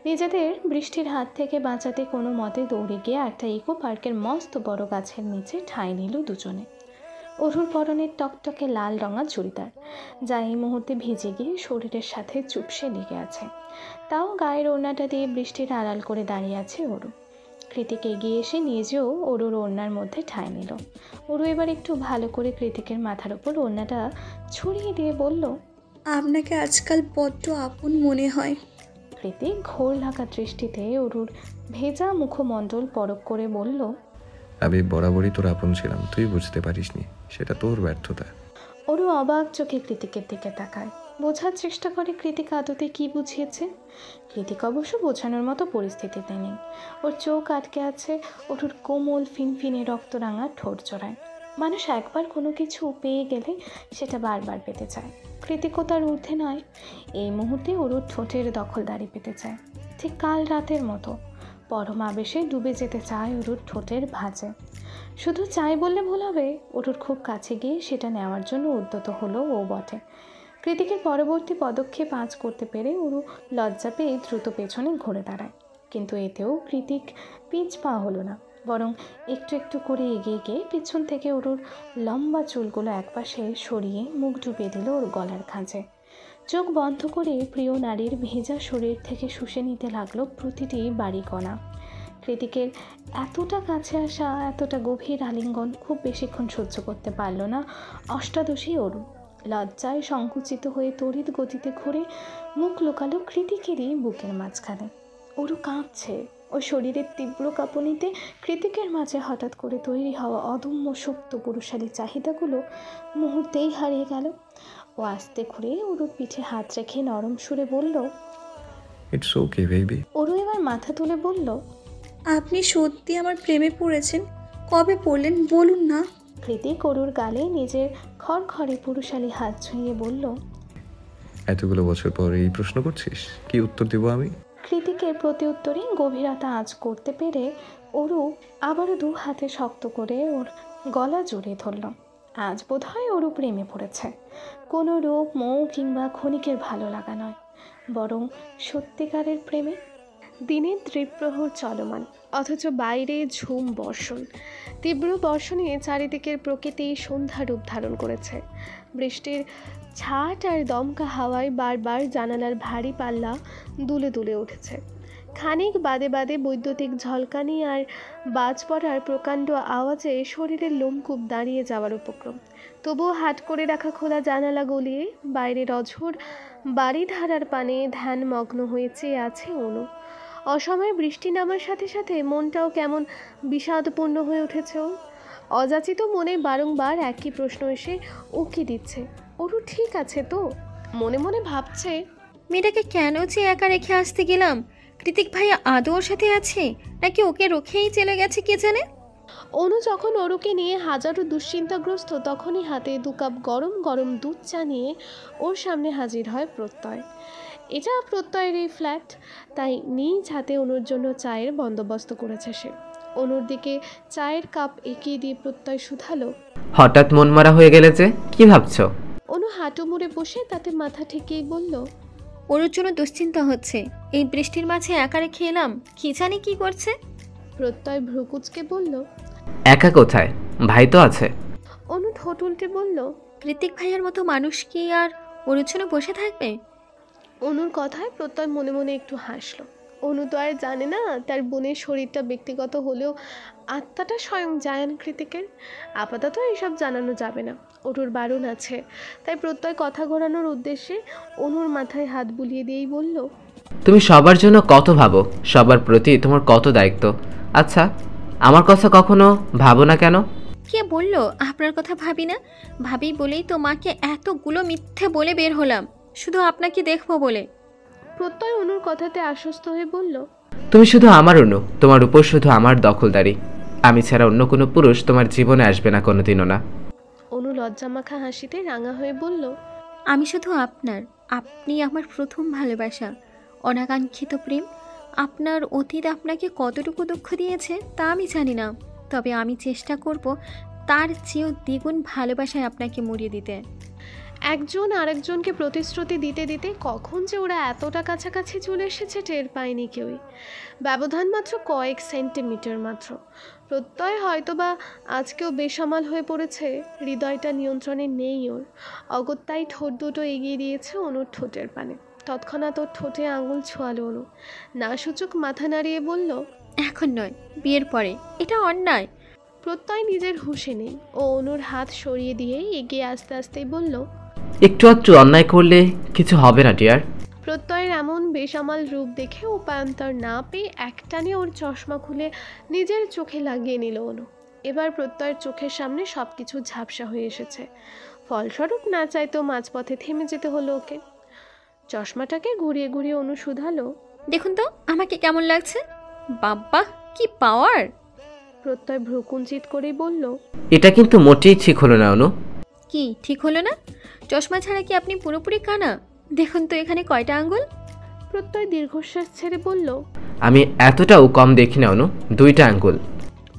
নিজেদের বৃষ্টির হাত থেকে বাঁচাতে কোনো মতে দৌড়ে গিয়ে একটা ইকো পার্কের মস্ত বড় গাছের নিচে ঠাঁই নিল দুজনে। অরুর পরনের টকটকে লাল রঙা চুড়িদার, যা এই মুহূর্তে ভিজে গিয়ে শরীরের সাথে চুপসে লেগে আছে। তাও গায়ের ওড়নাটা দিয়ে বৃষ্টির আড়াল করে দাঁড়িয়ে আছে অরু। কৃতিক এগিয়ে এসে নিজেও অরুর ওড়নার মধ্যে ঠাঁই নিল। অরু এবার একটু ভালো করে কৃতিকের মাথার উপর ওড়নাটা ছড়িয়ে দিয়ে বলল, আপনাকে আজকাল বড্ড আপন মনে হয়। কৃতিক ঘোর লাগা দৃষ্টিতে অরুর ভেজা মুখমণ্ডল পরখ করে বলল, আমি বরাবরই তোর আপন ছিলাম, তুই বুঝতে পারিসনি, সেটা তোর ব্যর্থতা। অরু অবাক চোখে কৃতিকের দিকে তাকায়, বোঝার চেষ্টা করে কৃতিক আদতে কি বুঝিয়েছে। কৃতিক অবশ্য বোঝানোর মতো পরিস্থিতিতে নেই। ওর চোখ আটকে আছে অরুর কোমল ফিনফিনে রক্তরাঙা ঠোঁট জোড়ায়। মানুষ একবার কোনো কিছু পেয়ে গেলে সেটা বারবার পেতে চায়। কৃতিকও তার ঊর্ধ্বে নয়। এই মুহূর্তে অরুর ঠোঁটের দখলদারি পেতে চায়, ঠিক কাল রাতের মতো। পরম আবেশে ডুবে যেতে চায় অরুর ঠোঁটের ভাঁজে। শুধু চাই বললে ভুল হবে, অরুর খুব কাছে গিয়ে সেটা নেওয়ার জন্য উদ্যত হলো ও বটে। কৃতিকের পরবর্তী পদক্ষেপ আঁচ করতে পেরে অরু লজ্জা পেয়ে দ্রুত পেছনে ঘুরে দাঁড়ায়। কিন্তু এতেও কৃতিক পিছ পা হলো না, বরং একটু একটু করে এগিয়ে গিয়ে পিছন থেকে অরুর লম্বা চুলগুলো একপাশে সরিয়ে মুখ ডুবিয়ে দিল ওর গলার খাঁজে। চোখ বন্ধ করে প্রিয় নারীর ভেজা শরীর থেকে শুষে নিতে লাগলো প্রতিটি বাড়িকণা। কৃতিকের এতটা কাছে আসা, এতটা গভীর আলিঙ্গন খুব বেশিক্ষণ সহ্য করতে পারল না অষ্টাদশী অরু। লজ্জায় সংকুচিত হয়ে তড়িৎ গতিতে ঘুরে মুখ লুকালো কৃতিকেরই বুকের মাঝখানে। অরু কাঁপছে। ওই শরীরের তীব্র কাঁপুনিতে কৃতিকের মাঝে হঠাৎ করে তৈরি হওয়া অদম্য সুপ্ত পুরুষালী চাহিদাগুলো মুহূর্তেই হারিয়ে গেল। ও আস্তে ঘুরে অরুর পিঠে হাত রেখে নরম সুরে বলল, ইটস ওকে বেবি। অরু এবার মাথা তুলে বলল, আপনি সত্যি আমার প্রেমে পড়েছেন? কবে পড়লেন বলুন না। কৃতিক অরুর গালে নিজের খড়খড়ে পুরুষালী হাত ছুঁয়ে বলল, এতগুলো বছর পর এই প্রশ্ন করছিস, কি উত্তর দেবো আমি? কৃতিকের প্রতি উত্তরে গভীরতা আঁচ করতে পেরে অরু আবারও দু হাতে শক্ত করে ওর গলা জড়িয়ে ধরল। আজ বোধহয় অরু প্রেমে পড়েছে। কোনো রূপ, মৌ কিংবা ক্ষণিকের ভালো লাগা নয়, বরং সত্যিকারের প্রেমে। দিনের তীব্রপ্রহর চলমান, অথচ বাইরে ঝুম বর্ষণ। তীব্র বর্ষণে চারিদিকের প্রকৃতি সন্ধ্যা রূপ ধারণ করেছে। বৃষ্টির ছাট আর দমকা হাওয়ায় বারবার জানালার ভারী পাল্লা দুলে দুলে উঠেছে। খানিক বাদে বাদে বৈদ্যুতিক ঝলকানি আর বাজ পড়ার প্রকাণ্ড আওয়াজে শরীরের লোমকূপ দাঁড়িয়ে যাওয়ার উপক্রম। তবুও হাট করে রাখা খোলা জানালা গলিয়ে বাইরের অঝোর বাড়িধারার পানে ধ্যানমগ্ন হয়ে চেয়ে আছে অনু। অসময়ে বৃষ্টি নামার সাথে সাথে মনটাও কেমন বিষাদপূর্ণ হয়ে উঠেছে ওর। অযাচিত মনে বারংবার একই প্রশ্ন এসে উকি দিচ্ছে, অরু ঠিক আছে তো? মনে মনে ভাবছে, মেয়েটাকে কেন যে একা রেখে আসতে গেলাম? কৃতিক ভাইয়া আদৌ ওর সাথে আছে, নাকি ওকে রুখেই চলে গেছে কে জানে। অনু যখন অরুকে নিয়ে হাজারো দুশ্চিন্তাগ্রস্ত, তখনই হাতে 2 কাপ গরম গরম দুধ চা নিয়ে ওর সামনে হাজির হয় প্রত্যয়। এটা প্রত্যয়ের এই ফ্ল্যাট, তাই নিজ হাতে অনুর জন্য চায়ের বন্দোবস্ত করেছে সে। অনুর দিকে চায়ের কাপ এগিয়ে দিয়ে প্রত্যয় শুধালো, হঠাৎ মন মারা হয়ে গেলে যে, কি ভাবছো? অনু হাঁটু মুড়ে বসে তাতে মাথা ঠেকিয়ে বলল, ওর জন্য দুশ্চিন্তা হচ্ছে। এই বৃষ্টির মাঝে একা রেখে এলাম, কি জানি কি করছে। প্রত্যয় ভ্রুকুচকে বলল, একা কোথায়, ভাই তো আছে। অনু ঠোঁট উল্টে বলল, কৃতিক ভাইয়ার মতো মানুষ কি আর ওর জন্য বসে থাকবে? অনুর কথায় প্রত্যয় মনে মনে একটু হাসলো। অনু তো আর জানে না তার বোনের শরীরটা ব্যক্তিগত হলেও আত্মাটা স্বয়ং জায়ান কৃতিকের। আপাতত এসব জানানো যাবে না, অনুর বারণ আছে। তাই প্রত্যয় কথা ঘোরানোর উদ্দেশ্যে অনুর মাথায় হাত বুলিয়ে দিয়েই বলল, তুমি সবার জন্য কত ভাবো, সবার প্রতি তোমার কত দায়িত্ব। আচ্ছা, আমার কথা কখনো ভাবো না কেন? কে বলল আপনার কথা ভাবি না? ভাবি বলেই তো মাকে এতগুলো মিথ্যে বলে বের হলাম, শুধু আপনাকে দেখবো বলে। প্রত্যয় অনুর কথাতে আশ্বস্ত হয়ে বলল, তুমি শুধু আমার অনু, তোমার উপর শুধু আমার দখলদারি। আমি ছাড়া অন্য কোনো পুরুষ তোমার জীবনে আসবে না, কোনোদিনও না। অনু লজ্জামাখা হাসিতে রাঙা হয়ে বলল, আমি শুধু আপনার, আপনি আমার প্রথম ভালোবাসা, অনাকাঙ্ক্ষিত প্রেম। আপনার অতীত আপনাকে কতটুকু দুঃখ দিয়েছে তা আমি জানি না, তবে আমি চেষ্টা করব তার চেয়েও দ্বিগুণ ভালোবাসায় আপনাকে মরিয়ে দিতে। একজন আরেকজনকে প্রতিশ্রুতি দিতে দিতে কখন যে ওরা এতটা কাছাকাছি চলে এসেছে টের পায়নি কেউই। ব্যবধান মাত্র কয়েক সেন্টিমিটার মাত্র। প্রত্যয় হয়তোবা আজকেও বেসামাল হয়ে পড়েছে, হৃদয়টা নিয়ন্ত্রণে নেই ওর। অগত্যাই ঠোঁট দুটো এগিয়ে দিয়েছে অনুর ঠোঁটের পানে। তৎক্ষণাৎ ওর ঠোঁটে আঙুল ছোঁয়ালো অনু। না সূচক মাথা নাড়িয়ে বলল, এখন নয়, বিয়ের পরে। এটা অন্যায়। প্রত্যয় নিজের হুঁশে নেই। ও অনুর হাত সরিয়ে দিয়ে এগিয়ে আস্তে আস্তেই বলল, একটু একটু অন্যায় করলে কিছু হবে না ডিয়ার। প্রত্যয়ের এমন বেসামাল রূপ দেখে উপায়ন্তর না পেয়ে একটানে ওর চশমা খুলে নিজের চোখে লাগিয়ে নিল অনু। এবার প্রত্যয়ের চোখের সামনে সব কিছু ঝাপসা হয়ে এসেছে। ফলস্বরূপ না চাইতেও মাঝপথে থেমে যেতে হলো ওকে। চশমাটাকে ঘুরিয়ে ঘুরিয়ে অনু শুধালো, দেখুন তো আমাকে কেমন লাগছে। বাব্বা, কি পাওয়ার! প্রত্যয় ভ্রুকুঞ্চিত করেই বলল, এটা কিন্তু মোটেই ঠিক হলো না অনু। কি ঠিক হলো না? চশমা ছাড়া কি আপনি পুরোপুরি কানা? দেখুন তো এখানে কয়টা আঙ্গুল। প্রত্যয় দীর্ঘশ্বাস ছেড়ে বলল, আমি এতটাও কম দেখি না অনু, 2টা আঙ্গুল।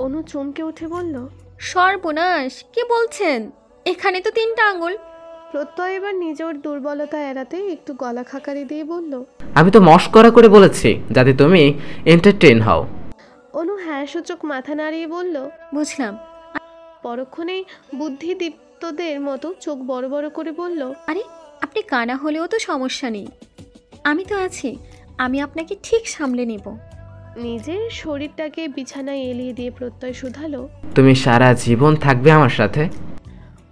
অনু চমকে উঠে বলল, সর্বনাশ, কি বলছেন? এখানে তো 3টা আঙ্গুল। প্রত্যয় এবার নিজের দুর্বলতা এড়াতে একটু গলা খাকারি দিয়ে বলল, আমি তো মস্করা করে বলেছি যাতে তুমি এন্টারটেইন হও। অনু হ্যাঁ সূচক মাথা নাড়িয়ে বলল, বুঝলাম। পরক্ষণেই বুদ্ধিদীপ্তদের মতো চোখ বড় বড় করে বলল, আরে, আপনি কানা হলেও তো সমস্যা নেই, আমি তো আছি। আমি আপনাকে ঠিক সামলে নেব। নিজের শরীরটাকে বিছানায় এলিয়ে দিয়ে প্রত্যয় শুধালো, তুমি সারা জীবন থাকবে আমার সাথে?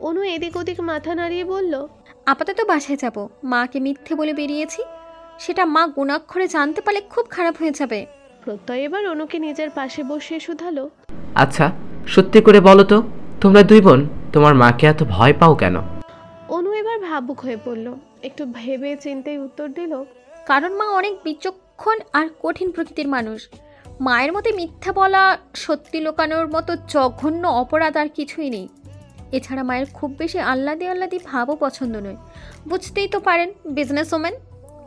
অনু এদিক ওদিক মাথা নাড়িয়ে বলল, আপাতত বাসায় যাব। মাকে মিথ্যে বলে বেরিয়েছি, সেটা মা গুণাক্ষরে জানতে পারলে খুব খারাপ হয়ে যাবে। প্রত্যয় এবার অনুকে নিজের পাশে বসিয়ে শুধালো, আচ্ছা, সত্যি করে বলো তো, তোমরা 2 বোন তোমার মাকে এত ভয় পাও কেন? অনু এবার ভাবুক হয়ে পড়ল। একটু ভেবে চিন্তেই উত্তর দিল, কারণ মা অনেক বিচক্ষণ আর কঠিন প্রকৃতির মানুষ। মায়ের মতে মিথ্যা বলা, সত্যি লোকানোর মতো জঘন্য অপরাধ আর কিছুই নেই। এছাড়া মায়ের খুব বেশি আহ্লাদি ভাবও পছন্দ নয়। বুঝতেই তো পারেন, বিজনেস ওম্যান।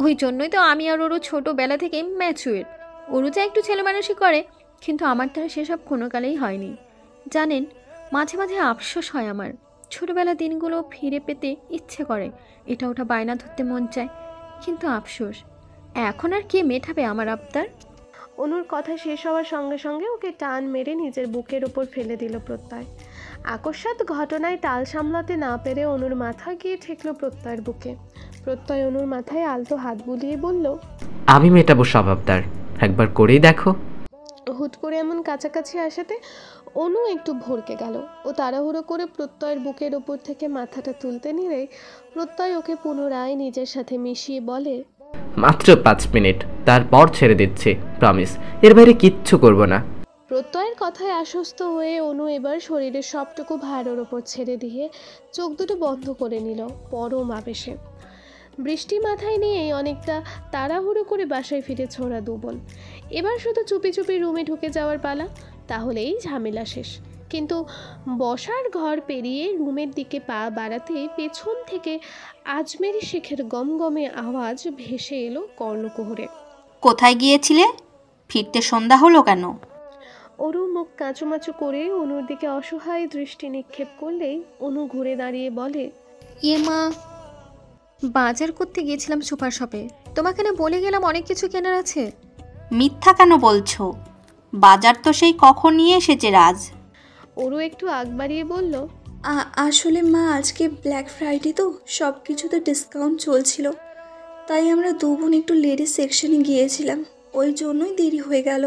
ওই জন্যই তো আমি আর ওরও ছোটোবেলা থেকে ম্যাচুয়ার। ওরও যা একটু ছেলে মানুষই করে, কিন্তু আমার দ্বারা সেসব কোনো কালেই হয়নি। জানেন, মাঝে মাঝে আফসোস হয় আমার। ছোটোবেলার দিনগুলো ফিরে পেতে ইচ্ছে করে, এটা ওটা বায়না ধরতে মন চায়, কিন্তু আফসোস, এখন আর কে মেটাবে আমার আবদার। অনুর কথা শেষ হওয়ার সঙ্গে সঙ্গে ওকে টান মেরে নিজের বুকের ওপর ফেলে দিল প্রত্যয়। আকস্মাৎ ঘটনায় তাল সামলাতে না পেরে অনুর মাথা গিয়ে ঠেকলো প্রত্যয়ের বুকে। প্রত্যয় অনুর মাথায় আলতো হাত বুলিয়ে বলল, আমি মেটাবো সব আবদার, একবার করেই দেখো। হুট করে এমন কাছাকাছি আসাতে অনু একটু ভরকে গেল। ও তাড়াহুড়ো করে প্রত্যয়ের বুকের ওপর থেকে মাথাটা তুলতে নিলে প্রত্যয় ওকে পুনরায় নিজের সাথে মিশিয়ে বলে, মাত্র 5 মিনিট, তারপর ছেড়ে দিচ্ছি, প্রমিস। এর বাইরে কিচ্ছু করব না। প্রত্যয়ের কথায় আশ্বস্ত হয়ে অনু এবার শরীরের সবটুকু ভার ওর ওপর ছেড়ে দিয়ে চোখ দুটো বন্ধ করে নিল পরম আবেশে। বৃষ্টি মাথায় নিয়েই অনেকটা তাড়াহুড়ো করে বাসায় ফিরেছে ওরা 2 বোন। এবার শুধু চুপি চুপি রুমে ঢুকে যাওয়ার পালা, তাহলেই ঝামেলা শেষ। কিন্তু বসার ঘর পেরিয়ে রুমের দিকে পা বাড়াতে পেছন থেকে আজমেরি শেখের গমগমে আওয়াজ ভেসে এলো কর্ণকুহরে। কোথায় গিয়েছিলে? ফিরতে সন্ধ্যা হলো কেন? অরু মুখ কাঁচুমাচু করে অনুর দিকে অসহায় দৃষ্টি নিক্ষেপ করলেই অনু ঘুরে দাঁড়িয়ে বলে, ইয়ে মা, বাজার করতে গিয়েছিলাম সুপার শপে। তোমাকে না বলে গেলাম অনেক কিছু কেনার আছে। মিথ্যা কেন বলছো? বাজার তো সেই কখন নিয়ে এসেছে রাজ। অরু একটু আগ বাড়িয়ে বলল, আসলে মা, আজকে ব্ল্যাক ফ্রাইডে তো সব কিছুতে ডিসকাউন্ট চলছিল, তাই আমরা 2 বোন একটু লেডিস সেকশনে গিয়েছিলাম। ওই জন্যই দেরি হয়ে গেল।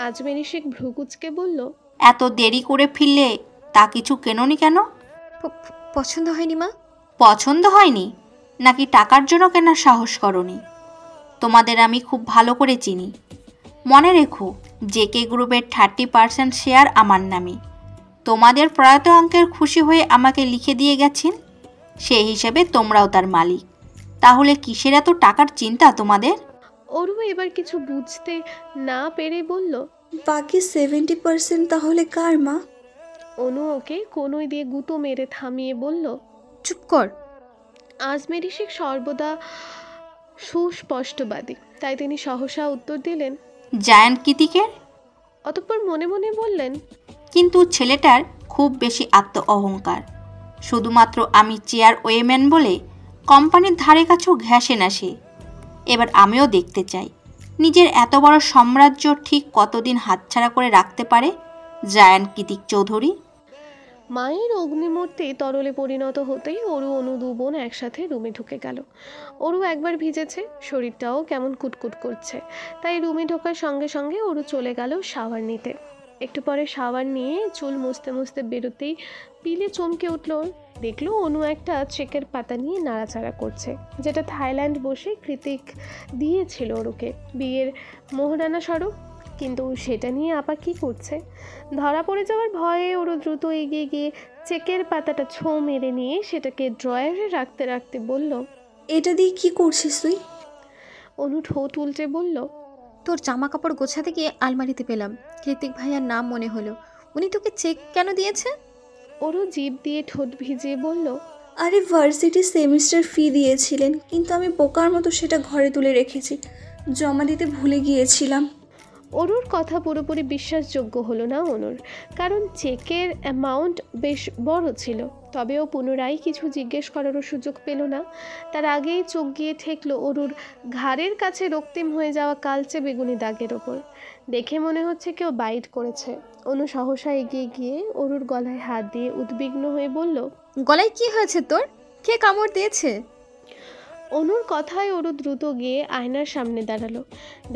আজমেরি শেখ ভ্রুকুচকে বলল, এত দেরি করে ফিরলে তা কিছু কেননি কেন? পছন্দ হয়নি মা। পছন্দ হয়নি নাকি টাকার জন্য কেনার সাহস করনি? তোমাদের আমি খুব ভালো করে চিনি। মনে রেখো, জেকে গ্রুপের 30% শেয়ার আমার নামে। তোমাদের প্রয়াত আঙ্কেল খুশি হয়ে আমাকে লিখে দিয়ে গেছেন, সেই হিসেবে তোমরাও তার মালিক। তাহলে কিসের এত টাকার চিন্তা তোমাদের? অরু এবার কিছু বুঝতে না পেরে বলল, বাকি 70% তাহলে কার মা? অনু ওকে কোনোই দিয়ে গুঁতো মেরে থামিয়ে বলল, চুপ কর। আজমেরি শেখ সর্বদা সুস্পষ্টবাদী, তাই তিনি সহসা উত্তর দিলেন। জায়ান্ট কৃতিকের। অতঃপর মনে মনে বললেন, কিন্তু ছেলেটার খুব বেশি আত্ম অহংকার। শুধুমাত্র আমি চেয়ার ওয়েম্যান বলে কোম্পানির ধারে কাছেও ঘেঁষে না সে। এবার আমিও দেখতে চাই নিজের এত বড় সাম্রাজ্য ঠিক কতদিন হাতছাড়া করে রাখতে পারে জায়ান্ট কৃতিক চৌধুরী। মায়ের অগ্নিমূর্তি তরলে পরিণত হতেই অরু অনু দু বোন একসাথে রুমে ঢুকে গেল। অরু একবার ভিজেছে, শরীরটাও কেমন কুটকুট করছে, তাই রুমে ঢোকার সঙ্গে সঙ্গে অরু চলে গেল শাওয়ার নিতে। একটু পরে শাওয়ার নিয়ে চুল মুছতে মুছতে বেরোতেই পিলে চমকে উঠল। দেখলো অনু একটা চেকের পাতা নিয়ে নাড়াচাড়া করছে, যেটা থাইল্যান্ড বসে কৃতিক দিয়েছিল অরুকে বিয়ের মোহরানা স্বরূপ। কিন্তু সেটা নিয়ে আপা কি করছে? ধরা পড়ে যাওয়ার ভয়ে ওরও দ্রুত এগিয়ে গিয়ে চেকের পাতাটা ছো মেরে নিয়ে সেটাকে ড্রয়ারে রাখতে রাখতে বলল, এটা দিয়ে কি করছিস তুই? অনু ঠোঁট উল্টে বলল, তোর জামা কাপড় গোছাতে গিয়ে আলমারিতে পেলাম, কৃতিক ভাইয়ার নাম মনে হলো। উনি তোকে চেক কেন দিয়েছে? ওরও জিভ দিয়ে ঠোঁট ভিজিয়ে বলল, আরে ভার্সিটির সেমিস্টার ফি দিয়েছিলেন, কিন্তু আমি বোকার মতো সেটা ঘরে তুলে রেখেছি, জমা দিতে ভুলে গিয়েছিলাম। অরুর কথা পুরোপুরি বিশ্বাসযোগ্য হলো না অনুর, কারণ চেকের অ্যামাউন্ট বেশ বড় ছিল। তবেও পুনরায় কিছু জিজ্ঞেস করারও সুযোগ পেল না। তার আগেই চোখ গিয়ে ঠেকলো অরুর ঘাড়ের কাছে রক্তিম হয়ে যাওয়া কালচে বেগুনি দাগের ওপর। দেখে মনে হচ্ছে কেউ বাইট করেছে। অনু সহসা এগিয়ে গিয়ে অরুর গলায় হাত দিয়ে উদ্বিগ্ন হয়ে বলল, গলায় কি হয়েছে তোর? কে কামড় দিয়েছে? অনুর কথায় অরু দ্রুত গিয়ে আয়নার সামনে দাঁড়ালো।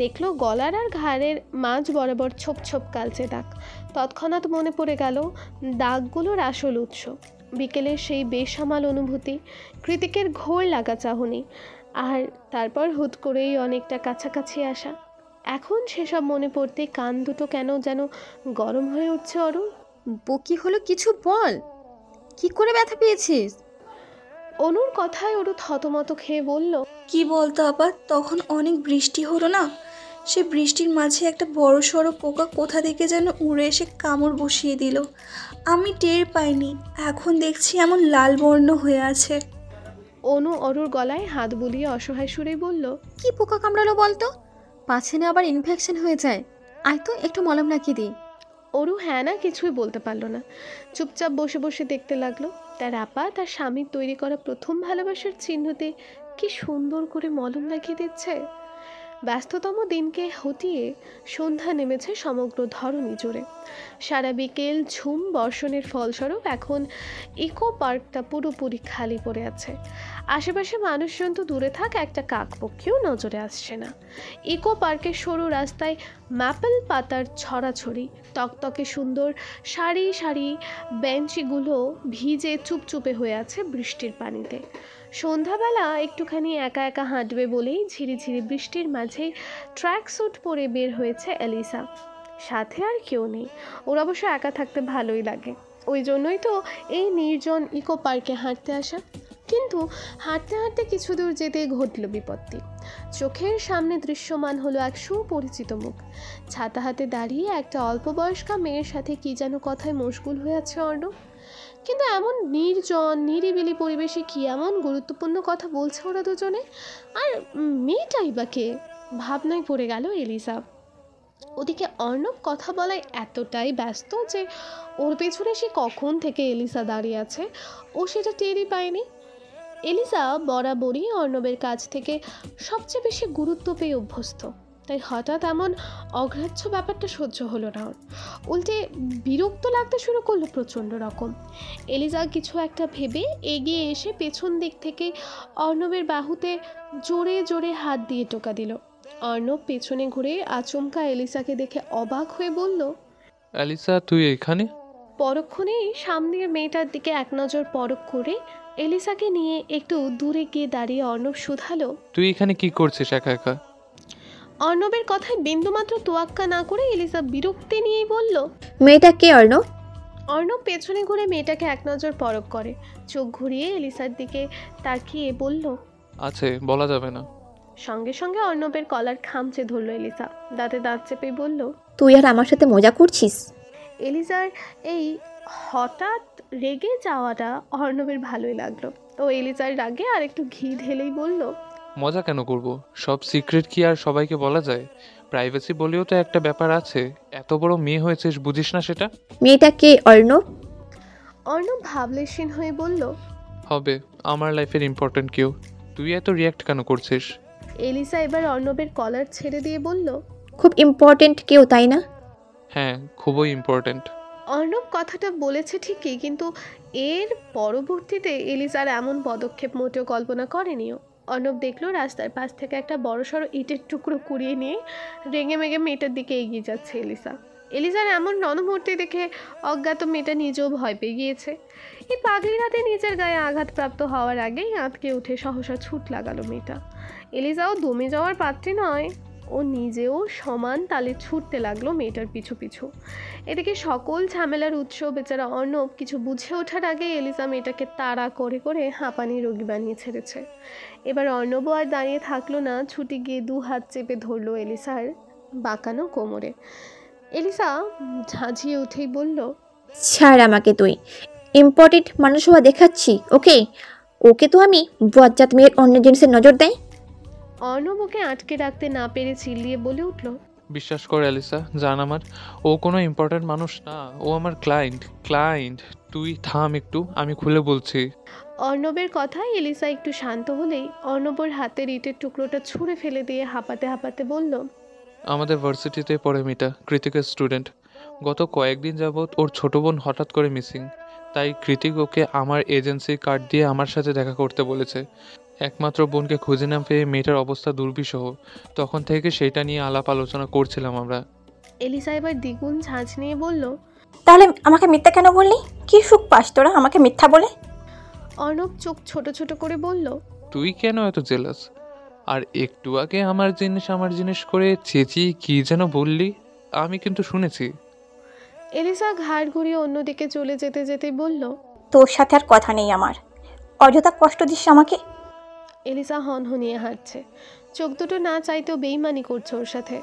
দেখলো গলার আর ঘাড়ের মাঝ বরাবর ছোপ ছোপ কালচে দাগ। তৎক্ষণাৎ মনে পড়ে গেল দাগগুলোর আসল উৎস, বিকেলের সেই বেসামাল অনুভূতি, কৃতিকের ঘোর লাগা চাহনি, আর তারপর হুট করেই অনেকটা কাছাকাছি আসা। এখন সেসব মনে পড়তে কান দুটো কেন যেন গরম হয়ে উঠছে অরুর। বকি হলো, কিছু বল। কি করে ব্যথা পেয়েছিস? অনুর কথায় অরু থতমত খেয়ে বলল, কি বলতো আপা, তখন অনেক বৃষ্টি হলো না, সে বৃষ্টির মাঝে একটা বড় সড়ো পোকা কোথা থেকে যেন উড়ে এসে কামড় বসিয়ে দিল। আমি টের পাইনি, এখন দেখছি এমন লাল বর্ণ হয়ে আছে। অনু অরুর গলায় হাত বুলিয়ে অসহায় সুরে বলল, কি পোকা কামড়ালো বলতো? পাছে না আবার ইনফেকশন হয়ে যায়। আয় তো একটু মলম লাগিয়ে দিই। অরু হ্যাঁ না কিছুই বলতে পারলো না, চুপচাপ বসে বসে দেখতে লাগলো তার আপা তার স্বামীর তৈরি করা প্রথম ভালোবাসার চিহ্নতে কি সুন্দর করে মলম লাগিয়ে দিচ্ছে। ব্যস্ততম দিনকে হটিয়ে সন্ধ্যা নেমেছে সমগ্র ধরণী জুড়ে। সারা বিকেল ঝুম বর্ষণের ফলস্বরূপ এখন ইকো পার্কটা পুরোপুরি খালি পড়ে আছে। আশেপাশে মানুষজন তো দূরে থাক, একটা কাকপক্ষীও নজরে আসছে না। ইকো পার্কের সরু রাস্তায় ম্যাপেল পাতার ছড়াছড়ি, টকটকে সুন্দর সারি সারি বেঞ্চিগুলো ভিজে চুপচুপে হয়ে আছে বৃষ্টির পানিতে। সন্ধ্যাবেলা একটুখানি একা একা হাঁটবে বলেই ঝিরিঝিরি বৃষ্টির মাঝে ট্র্যাক স্যুট পরে বের হয়েছে এলিসা। সাথে আর কেউ নেই, ওর অবশ্য একা থাকতে ভালোই লাগে, ওই জন্যই তো এই নির্জন ইকো পার্কে হাঁটতে আসা। কিন্তু হাঁটতে হাঁটতে কিছু দূর যেতেই ঘটল বিপত্তি। চোখের সামনে দৃশ্যমান হলো এক সুপরিচিত মুখ। ছাতা হাতে দাঁড়িয়ে একটা অল্প বয়স্কা মেয়ের সাথে কি যেন কথায় মশগুল হয়ে আছে অর্ণব। কিন্তু এমন নির্জন নিরিবিলি পরিবেশে কি এমন গুরুত্বপূর্ণ কথা বলছে ওরা দুজনে? আর মেয়েটাই বা কে? ভাবনায় পড়ে গেল এলিসা। ওদিকে অর্ণব কথা বলায় এতটাই ব্যস্ত যে ওর পেছনে সে কখন থেকে এলিসা দাঁড়িয়ে আছে ও সেটা টেরই পায়নি। এলিসা বরাবরই অর্ণবের কাছ থেকে সবচেয়ে বেশি গুরুত্ব পেয়ে অভ্যস্ত, তাই হঠাৎ এমন অগ্রাহ্য ব্যাপারটা সহ্য হলো না ওর। উল্টে বিরক্ত লাগতে শুরু করলো প্রচণ্ড রকম। এলিসা কিছু একটা ভেবে এগিয়ে এসে পেছন দিক থেকে অর্ণবের বাহুতে জোরে জোরে হাত দিয়ে টোকা দিল। অর্ণব পেছনে ঘুরে আচমকা এলিসাকে দেখে অবাক হয়ে বলল, অ্যালিসা তুই এখানে? পরক্ষণেই সামনের মেয়েটার দিকে এক নজর পরখ করে এলিসাকে নিয়ে একটু দূরে গিয়ে দাঁড়িয়ে অর্ণব শুধালো। তুই এখানে কি করছিস একা একা? অর্ণবের কথায় বিন্দুমাত্র তোয়াক্কা না করে এলিসা বিরক্তি নিয়েই বলল, মেয়েটা কে অর্ণব? অর্ণব পেছনে ঘুরে মেয়েটাকে এক নজর পরখ করে, চোখ ঘুরিয়ে এলিসার দিকে তাকিয়ে বলল, আছে, বলা যাবে না। সঙ্গে সঙ্গে অর্ণবের কলার খামচে ধরল এলিসা, দাঁতে দাঁত চেপে বলল, তুই আর আমার সাথে মজা করছিস? এলিসার এই হঠাৎ রেগে যাওয়াটা অর্ণবের ভালোই লাগলো। ও এলিসার রাগে আর একটু ঘি ঢেলেই বলল, মজা কেন করব? সব সিক্রেট কি আর সবাইকে বলা যায়? প্রাইভেসি বলেও তো একটা ব্যাপার আছে। এত বড় মেয়ে হয়েছিস, বুঝিস না সেটা? মেয়েটা কে অর্ণব? অর্ণব ভাবলেশীন হয়ে বলল, হবে, আমার লাইফের ইম্পর্টেন্ট কেউ। তুই এত রিয়াক্ট কেন করছিস? এলিসা এবার অর্ণবের কলার ছেড়ে দিয়ে বলল, খুব ইম্পর্টেন্ট কেউ, তাই না? হ্যাঁ, খুবই ইম্পর্টেন্ট। অর্ণব কথাটা বলেছে ঠিকই, কিন্তু এর পরবর্তীতে এলিসার এমন পদক্ষেপ মোটেও কল্পনা করেনিও। অর্ণব দেখলো রাস্তার পাশ থেকে একটা বড়সড় ইটের টুকরো কুড়িয়ে নিয়ে রেগে মেগে মেয়েটার দিকে এগিয়ে যাচ্ছে এলিসা। এলিসার এমন রণমূর্তি দেখে অজ্ঞাত মেয়েটা নিজেও ভয় পেয়ে গিয়েছে। এই পাগলি রাতে নিজের গায়ে আঘাতপ্রাপ্ত হওয়ার আগেই আঁতকে উঠে সহসা ছুট লাগালো মেয়েটা। এলিসাও দমে যাওয়ার পাত্রী নয়, ও নিজেও সমান তালে ছুটতে লাগলো মেয়েটার পিছু পিছু। এদিকে সকল ঝামেলার উৎস বেচারা অর্ণব কিছু বুঝে ওঠার আগে এলিসা মেয়েটাকে তাড়া করে করে হাঁপানি রোগী বানিয়ে ছেড়েছে। এবার অর্ণবও আর দাঁড়িয়ে থাকলো না, ছুটে গিয়ে দু হাত চেপে ধরলো এলিসার বাঁকানো কোমরে। এলিসা ঝাঁঝিয়ে উঠেই বলল, ছাড় আমাকে, তুই ইম্পর্টেন্ট মানুষ হওয়া দেখাচ্ছি ওকে? ওকে তো আমি বজ্জাত মেয়ের অন্য জিনিসের নজর দেয়। অর্ণব ওকে আটকে রাখতে না পেরে চিল্লিয়ে বলে উঠল, বিশ্বাস কর অ্যালিসা, জান আমার, ও কোনো ইম্পর্টেন্ট মানুষ না, ও আমার ক্লায়েন্ট। তুই থাম একটু, আমি খুলে বলছি। অর্ণবের কথায় এলিসা একটু শান্ত হলেই অর্ণবর হাতের ইটের টুকরোটা ছুঁড়ে ফেলে দিয়ে হাঁপাতে হাঁপাতে বলল, আমাদের ভার্সিটিতে পড়ে মেয়েটা, কৃতিকের স্টুডেন্ট। গত কয়েকদিন যাবৎ ওর ছোট বোন হঠাৎ করে মিসিং। তাই কৃতিক ওকে আমার এজেন্সি কার্ড দিয়ে আমার সাথে দেখা করতে বলেছে। একমাত্র বোনকে খুঁজে না পেয়ে মেয়েটার অবস্থা দুর্বিষহ। তখন থেকে সেইটা নিয়ে আলাপ আলোচনা করছিলাম আমরা। এলিসা এবার দ্বিগুণ ঝাঁঝ নিয়ে বলল, তাহলে আমাকে মিথ্যা কেন বললি? কি সুখ পাস তোরা আমাকে মিথ্যা বলে? অর্ণব চোখ ছোট ছোট করে বলল, তুই কেন এত জেলাস? আর একটু আগে আমার জিনিস করে চেঁচিয়ে কি যেন বললি, আমি কিন্তু শুনেছি। এলিসা ঘাড় ঘুরিয়ে অন্যদিকে চলে যেতে যেতে বলল, তোর সাথে আর কথা নেই আমার, অযথা কষ্ট দিস আমাকে। এলিসা হনহনিয়ে হাঁটছে, চোখ দুটো না চাইতেও বেইমানি করছে ওর সাথে।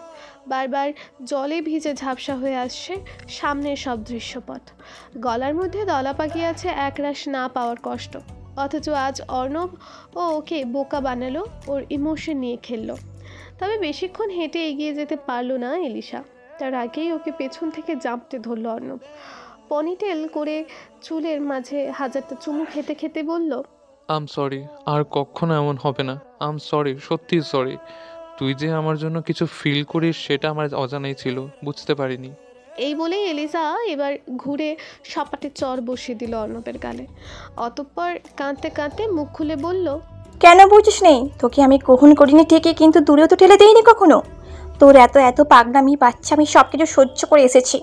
বারবার জলে ভিজে ঝাপসা হয়ে আসছে সামনের সব দৃশ্যপট। গলার মধ্যে দলা পাকিয়ে আছে একরাশ না পাওয়ার কষ্ট, অথচ আজ অর্ণব ওকে বোকা বানালো, ওর ইমোশন নিয়ে খেললো। তবে বেশিক্ষণ হেঁটে এগিয়ে যেতে পারলো না এলিসা, তার আগেই ওকে পেছন থেকে জাঁপটে ধরল অর্ণব। পনিটেল করে চুলের মাঝে হাজারটা চুমু খেতে খেতে বলল, আম সরি, আর কখনো এমন হবে না। আম সরি, সত্যি সরি। তুই যে আমার জন্য কিছু ফিল করিস সেটা আমার অজানাই ছিল, বুঝতে পারিনি। এই বলেই এলিসা এবার ঘুরে সপাটে চর বসিয়ে দিল অর্ণবের গালে। অতঃপর কাঁদতে কাঁদতে মুখ খুলে বলল, কেন বুঝিস নেই? তোকে আমি গ্রহণ করিনি ঠিকই, কিন্তু দূরেও তো ঠেলে দিইনি কখনো। তোর এত পাগলামি বাচ্চা আমি সব কিছু সহ্য করে এসেছি।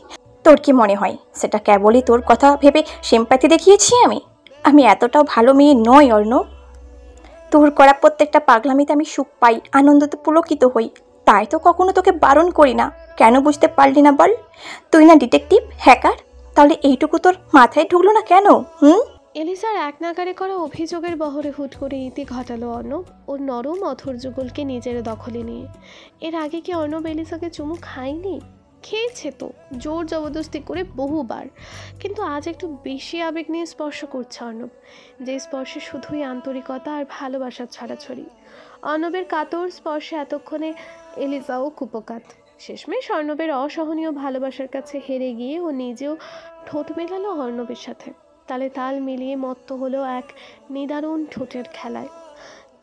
তোর কি মনে হয় সেটা কেবলই তোর কথা ভেবে সিম্প্যাথি দেখিয়েছি? আমি এতটাও ভালো মেয়ে নই অর্ণব। তোর করা প্রত্যেকটা পাগলামিতে আমি সুখ পাই, আনন্দতে পুলকিত হই। তাই তো কখনো তোকে বারণ করি না। কেন বুঝতে পারলি না বল? তুই না ডিটেকটিভ, হ্যাকার, তাহলে এইটুকু তোর মাথায় ঢুকলো না কেন? এলিসার এক নাগারে করা অভিযোগের বহরে হুট করে ইতি ঘটালো অর্ণব ওর নরম অথর যুগলকে নিজের দখলে নিয়ে। এর আগে কি অর্ণব এলিসাকে চুমু খায়নি? খেয়েছে তো, জোর জবরদস্তি করে বহুবার, কিন্তু আজ একটু বেশি আবেগ নিয়ে স্পর্শ করছে অর্ণব, যে স্পর্শে শুধুই আন্তরিকতা আর ভালোবাসার ছড়াছড়ি। অর্ণবের কাতর স্পর্শে এতক্ষণে এলিসাও কুপকাত। শেষমেশ অর্ণবের অসহনীয় ভালোবাসার কাছে হেরে গিয়ে ও নিজেও ঠোঁট মেলালো অর্ণবের সাথে। তালে তাল মিলিয়ে মত্ত হলো এক নিদারুণ ঠোঁটের খেলায়।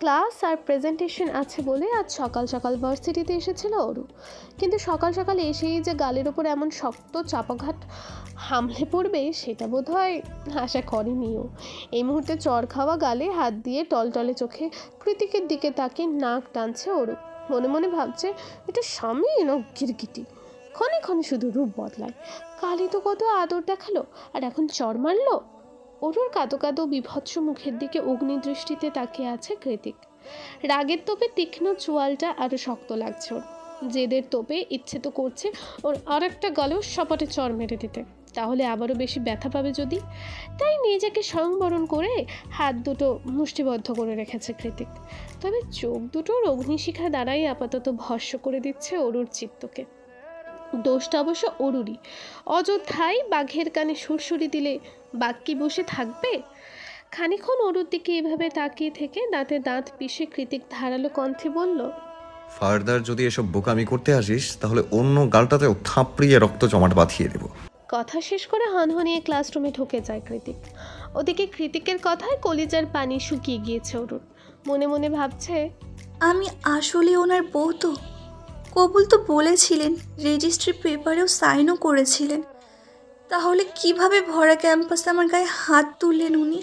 ক্লাস আর প্রেজেন্টেশন আছে বলে আজ সকাল সকাল ভার্সিটিতে এসেছিল ওরু, কিন্তু সকাল সকাল এসেই যে গালের ওপর এমন শক্ত চাপাঘাট হামলে পড়বে সেটা বোধহয় আশা করেনিও। এই মুহূর্তে চর খাওয়া গালে হাত দিয়ে টলটলে চোখে কৃতিকের দিকে তাকিয়ে নাক টানছে ওরু। মনে মনে ভাবছে এটা স্বামী না গিরগিটি, ক্ষণে ক্ষণে শুধু রূপ বদলায়। কালই তো কত আদর দেখালো আর এখন চর মারলো। অরুর কাঁদো কাঁদো বিভৎস মুখের দিকে অগ্নিদৃষ্টিতে তাকিয়ে আছে কৃতিক। রাগের তোপে তীক্ষ্ণ চোয়ালটা আরো শক্ত লাগছে ওর। জেদের তোপে ইচ্ছে তো করছে ওর আর একটা গালেও সপাটে চর মেরে দিতে, তাহলে আবারও বেশি ব্যথা পাবে যদি। তাই নিজেকে সংবরণ করে হাত দুটো মুষ্টিবদ্ধ করে রেখেছে কৃতিক। তবে চোখ দুটোর অগ্নিশিখা দ্বারাই আপাতত ভস্ম করে দিচ্ছে অরুর চিত্তকে। দোষটা অবশ্য অরুরই। অযোধ্যায় বাঘের কানে সুরসুরি দিলে বাঘ কি বসে থাকবে? খানিক্ষণ অরুর দিকে এভাবে তাকিয়ে থেকে দাঁতে দাঁত পিষে কৃতিক ধারালো কণ্ঠে বলল, ফার্দার যদি এসব বোকামি করতে আসিস তাহলে অন্য গালটাতেও থাপড়িয়ে রক্ত জমাট বাঁধিয়ে দেবো। কথা শেষ করে হনহনিয়ে ক্লাসরুমে ঢুকে যায় কৃতিক। ওদিকে কৃতিকের কথায় কলিজার পানি শুকিয়ে গিয়েছে অরুর। মনে মনে ভাবছে, আমি আসলে ওনার বউ তো? কবুল তো বলেছিলেন, রেজিস্ট্রি পেপারেও সাইনও করেছিলেন। তাহলে কিভাবে ভরা ক্যাম্পাসে আমার গায়ে হাত তুললেন উনি?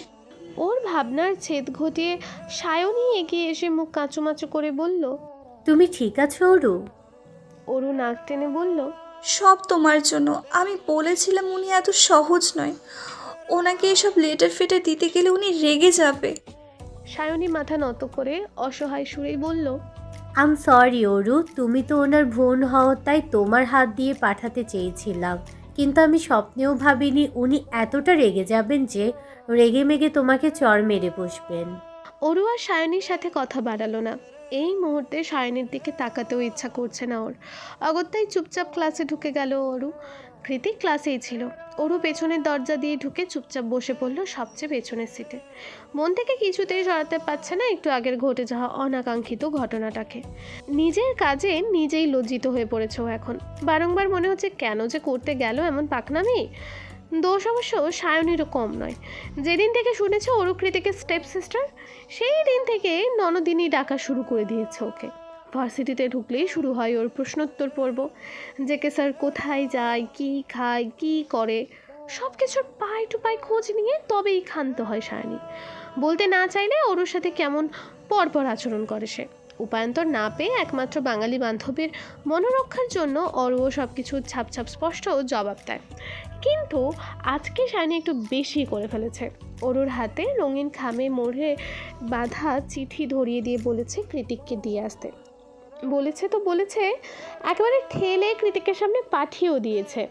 ওর ভাবনার ছেদ ঘটিয়ে সায়নী এগিয়ে এসে মুখ কাঁচুমাচু করে বলল, তুমি ঠিক আছো অরু? অরু নাক টেনে বলল, সব তোমার জন্য। আমি বলেছিলাম উনি এত সহজ নয়, ওনাকে এসব লেটার ফেটার দিতে গেলে উনি রেগে যাবে। সায়নী মাথা নত করে অসহায় সুরেই বলল, আম সরি অরু, তুমি তো ওনার বোন হও, তাই তোমার হাত দিয়ে পাঠাতে চেয়েছিলাম, কিন্তু আমি স্বপ্নেও ভাবিনি উনি এতটা রেগে যাবেন যে রেগে মেগে তোমাকে চর মেরে বসবেন। অরু আর সায়নীর সাথে কথা বাড়ালো না। এই মুহূর্তে সায়নীর দিকে তাকাতেও ইচ্ছা করছে না ওর। অগত্যাই চুপচাপ ক্লাসে ঢুকে গেল অরু। কৃতিক ক্লাসেই ছিল। অরু পেছনের দরজা দিয়ে ঢুকে চুপচাপ বসে পড়ল সবচেয়ে পেছনের সিটে। মন থেকে কিছুতেই সরাতে পারছে না একটু আগের ঘটে যাওয়া অনাকাঙ্ক্ষিত ঘটনাটাকে। নিজের কাজে নিজেই লজ্জিত হয়ে পড়েছে ও এখন। বারংবার মনে হচ্ছে কেন যে করতে গেল এমন পাকনামি। দোষ অবশ্য সায়নীরও কম নয়। যেদিন থেকে শুনেছে অরু কৃতিকের স্টেপ সিস্টার, সেই দিন থেকে ননদিনী ডাকা শুরু করে দিয়েছে ওকে। ভার্সিটিতে ঢুকলেই শুরু হয় ওর প্রশ্নোত্তর পর্ব। জেকে স্যার কোথায় যায়, কি খায়, কি করে, সব কিছুর পাই টু পাই খোঁজ নিয়ে তবেই ক্ষান্ত হয় সায়নী। বলতে না চাইলে ওর সাথে কেমন পরপর আচরণ করে সে। উপায়ন্তর না পেয়ে একমাত্র বাঙালি বান্ধবীর মনোরক্ষার জন্য অরুও সব কিছু ছাপ ছাপ স্পষ্ট জবাব দেয়। কিন্তু আজকে সায়নী একটু বেশি করে ফেলেছে। অরুর হাতে রঙিন খামে মোড়ে বাঁধা চিঠি ধরিয়ে দিয়ে বলেছে কৃতিককে দিয়ে আসতে। বলেছে তো বলেছে, একেবারে ঠেলে কৃতিকের সামনে পাঠিয়েও দিয়েছে।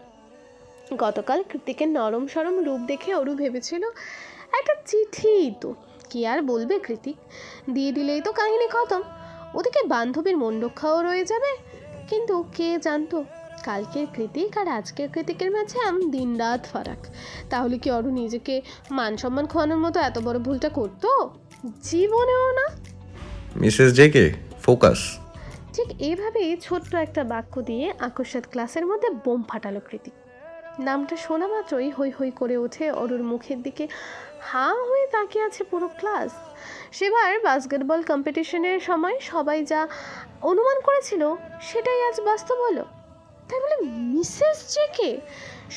গতকাল কৃতিকের নরম সরম রূপ দেখে অরু ভেবেছিল একটা চিঠি তো কি আর বলবে কৃতিক, দিয়ে দিলেই তো কাহিনী খতম। ওদিকে বান্ধবীর মন রক্ষাও রয়ে যাবে। কিন্তু কে জানতো কালকের কৃতিক আর আজকের কৃতিকের মাঝে দিন রাত ফারাক। তাহলে কি অরু নিজেকে মান সম্মান খোয়ানোর মতো এত বড় ভুলটা করতো? জীবনেও না। Mrs JK focus. ঠিক এইভাবেই ছোট্ট একটা বাক্য দিয়ে আকস্মাৎ ক্লাসের মধ্যে বোম ফাটালো কৃতিক। নামটা শোনা মাত্রই হৈ হৈ করে ওঠে অরুর মুখের দিকে। হাঁ হয়ে তাকিয়ে আছে পুরো ক্লাস। সেবার বাস্কেটবল কম্পিটিশনের সময় সবাই যা অনুমান করেছিল সেটাই আজ বাস্তব হলো। তাই বলে মিসেস জেকে।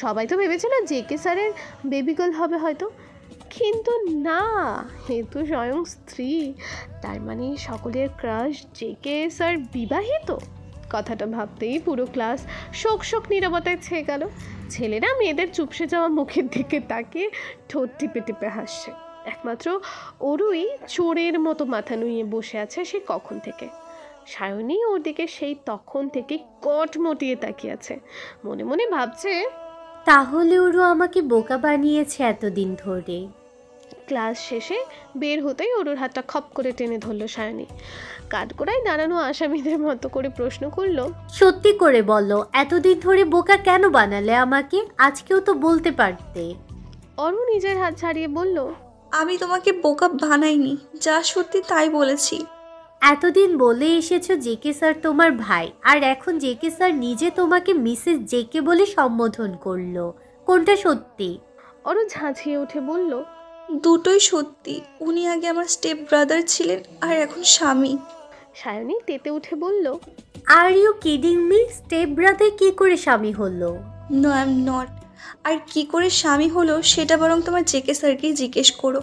সবাই তো ভেবেছিল জেকে স্যারের বেবি গার্ল হবে হয়তো, কিন্তু না, এ তো স্বয়ং স্ত্রী। তার মানে সকলের ক্রাশ জেকে স্যার বিবাহিত। কথাটা ভাবতেই পুরো ক্লাস শোক শোক নীরবতায় ছেয়ে গেল। ছেলেরা মেয়েদের চুপসে যাওয়া মুখের দিকে তাকিয়ে ঠোঁট টিপে টিপে হাসছে। একমাত্র অরুই চোরের মতো মাথা নুইয়ে বসে আছে সে কখন থেকে। সায়নী ওর দিকে সেই তখন থেকে কট মটিয়ে তাকিয়ে আছে। মনে মনে ভাবছে, তাহলে ওরও আমাকে বোকা বানিয়েছে এতদিন ধরে। ক্লাস শেষে বের হতেই অরুর হাতটা খপ করে টেনে ধরল সায়নী। কাঠগোড়ায় দাঁড়ানো আসামিদের মতো করে প্রশ্ন করলো, সত্যি করে বলো, এতদিন ধরে বোকা কেন বানালে আমাকে? আজকেও তো বলতে পারতে। অরু নিজের হাত ছাড়িয়ে বলল, আমি তোমাকে বোকা বানাইনি, যা সত্যি তাই বলেছি। এতদিন বলে এসেছো জেকে স্যার তোমার ভাই, আর এখন জেকে স্যার নিজে তোমাকে মিসেস জেকে বলে সম্বোধন করলো। কোনটা সত্যি? অরু ঝাঁঝিয়ে উঠে বলল, দুটোই সত্যি। উনি আগে আমার স্টেপ ব্রাদার ছিলেন আর এখন স্বামী। সায়নী তেতে উঠে বলল, are you kidding me? Stepbrother কি করে স্বামী হলো? No I am not. আর কি করে স্বামী হলো সেটা বরং তোমার জেকে স্যারকেই জিজ্ঞেস করো।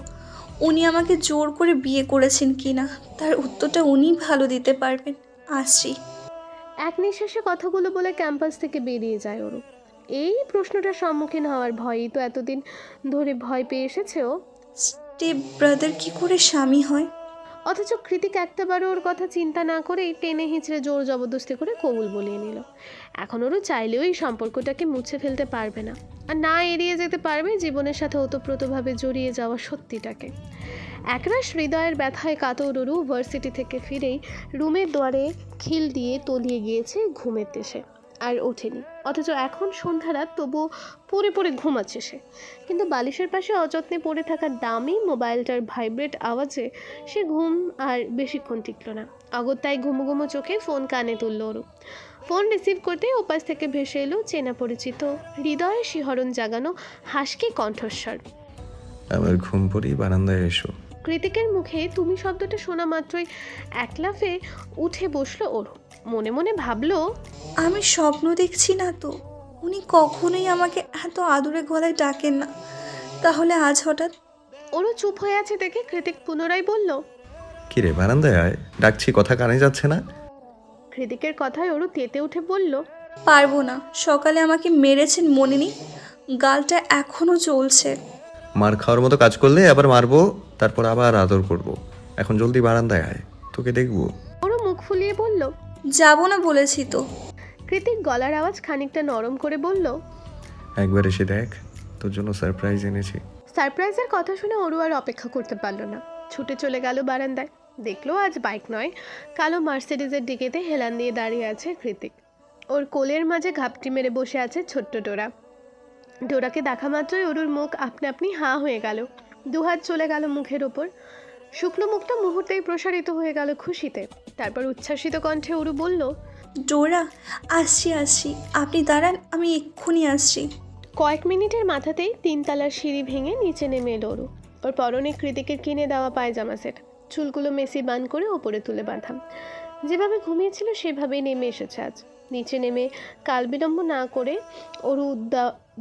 উনি আমাকে জোর করে বিয়ে করেছেন কি না তার উত্তরটা উনিই ভালো দিতে পারবেন। আসছি। এক নিঃশ্বাসে কথাগুলো বলে ক্যাম্পাস থেকে বেরিয়ে যায় ওরু। এই প্রশ্নটার সম্মুখীন হওয়ার ভয়েই তো এতদিন ধরে ভয় পেয়ে এসেছে ও। স্টেপ ব্রাদার কি করে স্বামী হয়? অথচ কৃতিক একটাবারও ওর কথা চিন্তা না করেই টেনে হিঁচড়ে জোর জবরদস্তি করে কবুল বলিয়ে নিল। এখন ওরও চাইলেও এই সম্পর্কটাকে মুছে ফেলতে পারবে না, আর না এড়িয়ে যেতে পারবে জীবনের সাথে ওতপ্রোতভাবে জড়িয়ে যাওয়া সত্যিটাকে। একরাশ হৃদয়ের ব্যথায় কাতর ওরু ভার্সিটি থেকে ফিরেই রুমের দুয়ারে খিল দিয়ে তলিয়ে গিয়েছে ঘুমের দেশে, আর ওঠেনি। অথচ এখন সন্ধ্যা রাত, তবুও পড়ে পড়ে ঘুমাচ্ছে সে। কিন্তু বালিশের পাশে অযত্নে পড়ে থাকা দামি মোবাইলটার ভাইব্রেট আওয়াজে সে ঘুম আর বেশিক্ষণ টিকল না। অগত্যায় ঘুমো ঘুমো চোখে ফোন কানে তুলল ওরু। ফোন রিসিভ করতে ওপাশ থেকে ভেসে এলো চেনা পরিচিত, হৃদয়ে শিহরণ জাগানো হাসকি কণ্ঠস্বর। আমার ঘুম পড়ি, বারান্দায় এসো। কৃতিকের মুখে তুমি শব্দটা শোনা মাত্রই এক লাফে উঠে বসলো ওরু। মনে মনে ভাবলো, আমি স্বপ্ন দেখছি না তো? উনি কখনোই আমাকে এত আদুরে গলায় ডাকেন না, তাহলে আজ হঠাৎ? ওরও চুপ হয়ে আছে দেখে কৃতিক পুনরায় বলল, কিরে বারান্দায় আয়, ডাকছি কথা কানে যাচ্ছে না? কৃতিকের কথায় ওরও তেতে উঠে বলল, পারবো না। সকালে আমাকে মেরেছেন মনে নেই? গালটা এখনো চলছে। মার খাওয়ার মতো কাজ করলে আবার মারবো, তারপর আবার আদর করব। এখন জলদি বারান্দায় আয়, তোকে দেখবো। ওরও মুখ ফুলিয়ে বলল, যাবো না বলেছি তো। কৃতিক গলার আওয়াজ খানিকটা নরম করে বলল, একবার এসে দেখ, তোর জন্য সারপ্রাইজ এনেছি। সারপ্রাইজের কথা শুনে ওরু আর অপেক্ষা করতে পারল না, ছুটে চলে গেল বারান্দায়। দেখলো আজ বাইক নয়, কালো মার্সিডিজের ডিকিতে হেলান দিয়ে দাঁড়িয়ে আছে কৃতিক। ওর কোলের মাঝে ঘাপটি মেরে বসে আছে ছোট্ট ডোরা। ডোরাকে দেখা মাত্রই ওরুর মুখ আপনা আপনি হাঁ হয়ে গেল। দুহাত চলে গেল মুখের ওপর, শুকনো মুখটা মুহূর্তেই প্রসারিত হয়ে গেল খুশিতে। তারপর উচ্ছ্বাসিত কণ্ঠে ওরু বলল, ডোরা, আসছি আসছি, আপনি দাঁড়ান, আমি এক্ষুনি আসছি। কয়েক মিনিটের মাথাতেই 3 তলার সিঁড়ি ভেঙে নিচে নেমে এলো ওরু। ওর পরনে কৃতিকের কিনে দেওয়া পায়জামা সেট, চুলগুলো মেসি বান করে ওপরে তুলে বাঁধা। যেভাবে ঘুমিয়েছিল সেভাবেই নেমে এসেছে আজ। নিচে নেমে কাল বিলম্ব না করে ওরু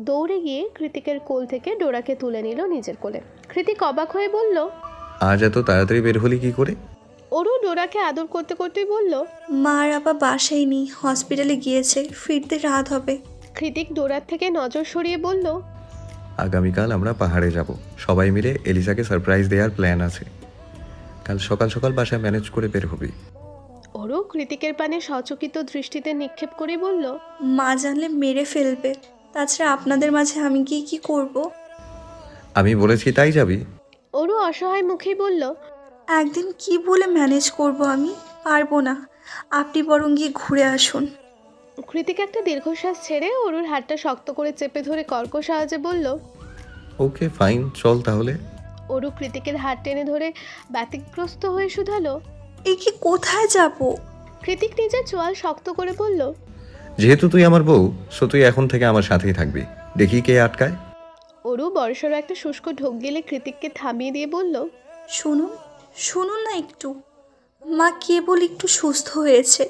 দৌড়ে গিয়ে কৃতিকের কোল থেকে ডোরাকে তুলে নিল নিজের কোলে। কৃতিক অবাক হয়ে বলল, আজ এত তাড়াতাড়ি বের হলি কি করে? ওরু ডোরাকে আদর করতে করতেই বলল, মার আবা বাসায় নেই, হসপিটালে গিয়েছে, ফিরতে রাত হবে। কৃতিক ডোরার থেকে নজর সরিয়ে বলল, আগামীকাল আমরা পাহাড়ে যাব, সবাই মিলে এলিসাকে সারপ্রাইজ দেওয়ার প্ল্যান আছে। কাল সকাল সকাল বাসায় ম্যানেজ করে বের হবি। ওরু কৃতিকের পানে সচকিত দৃষ্টিতে নিক্ষেপ করে বলল, মা জানলে মেরে ফেলবে। তাছাড়া আপনাদের মাঝে আমি গিয়ে কি করব? আমি বলেছি তাই যাবি? ওরু অসহায় মুখেই বলল, একদিন কি বলে ম্যানেজ করব? আমি পারবো না, আপনি বরং গিয়ে ঘুরে আসুন। কৃতিক একটা দীর্ঘশ্বাস ছেড়ে ওরুর হাতটা শক্ত করে চেপে ধরে কর্কশ আওয়াজে বলল, ওকে ফাইন, চল তাহলে। ওরু কৃতিকের হাত টেনে ধরে ব্যতিগ্রস্ত হয়ে শুধালো, এই কি কোথায় যাব? কৃতিক নিজের চোয়াল শক্ত করে বলল, যেহেতু তুই আমার বউ, সো তুই এখন থেকে আমার সাথেই থাকবি, দেখি কে আটকায়। ওরু বড়সড় একটা শুষ্ক ঢোক গেলে কৃতিককে থামিয়ে দিয়ে বলল, শুনুন, শুনুন না একটু। মা কেবল একটু সুস্থ হয়েছে,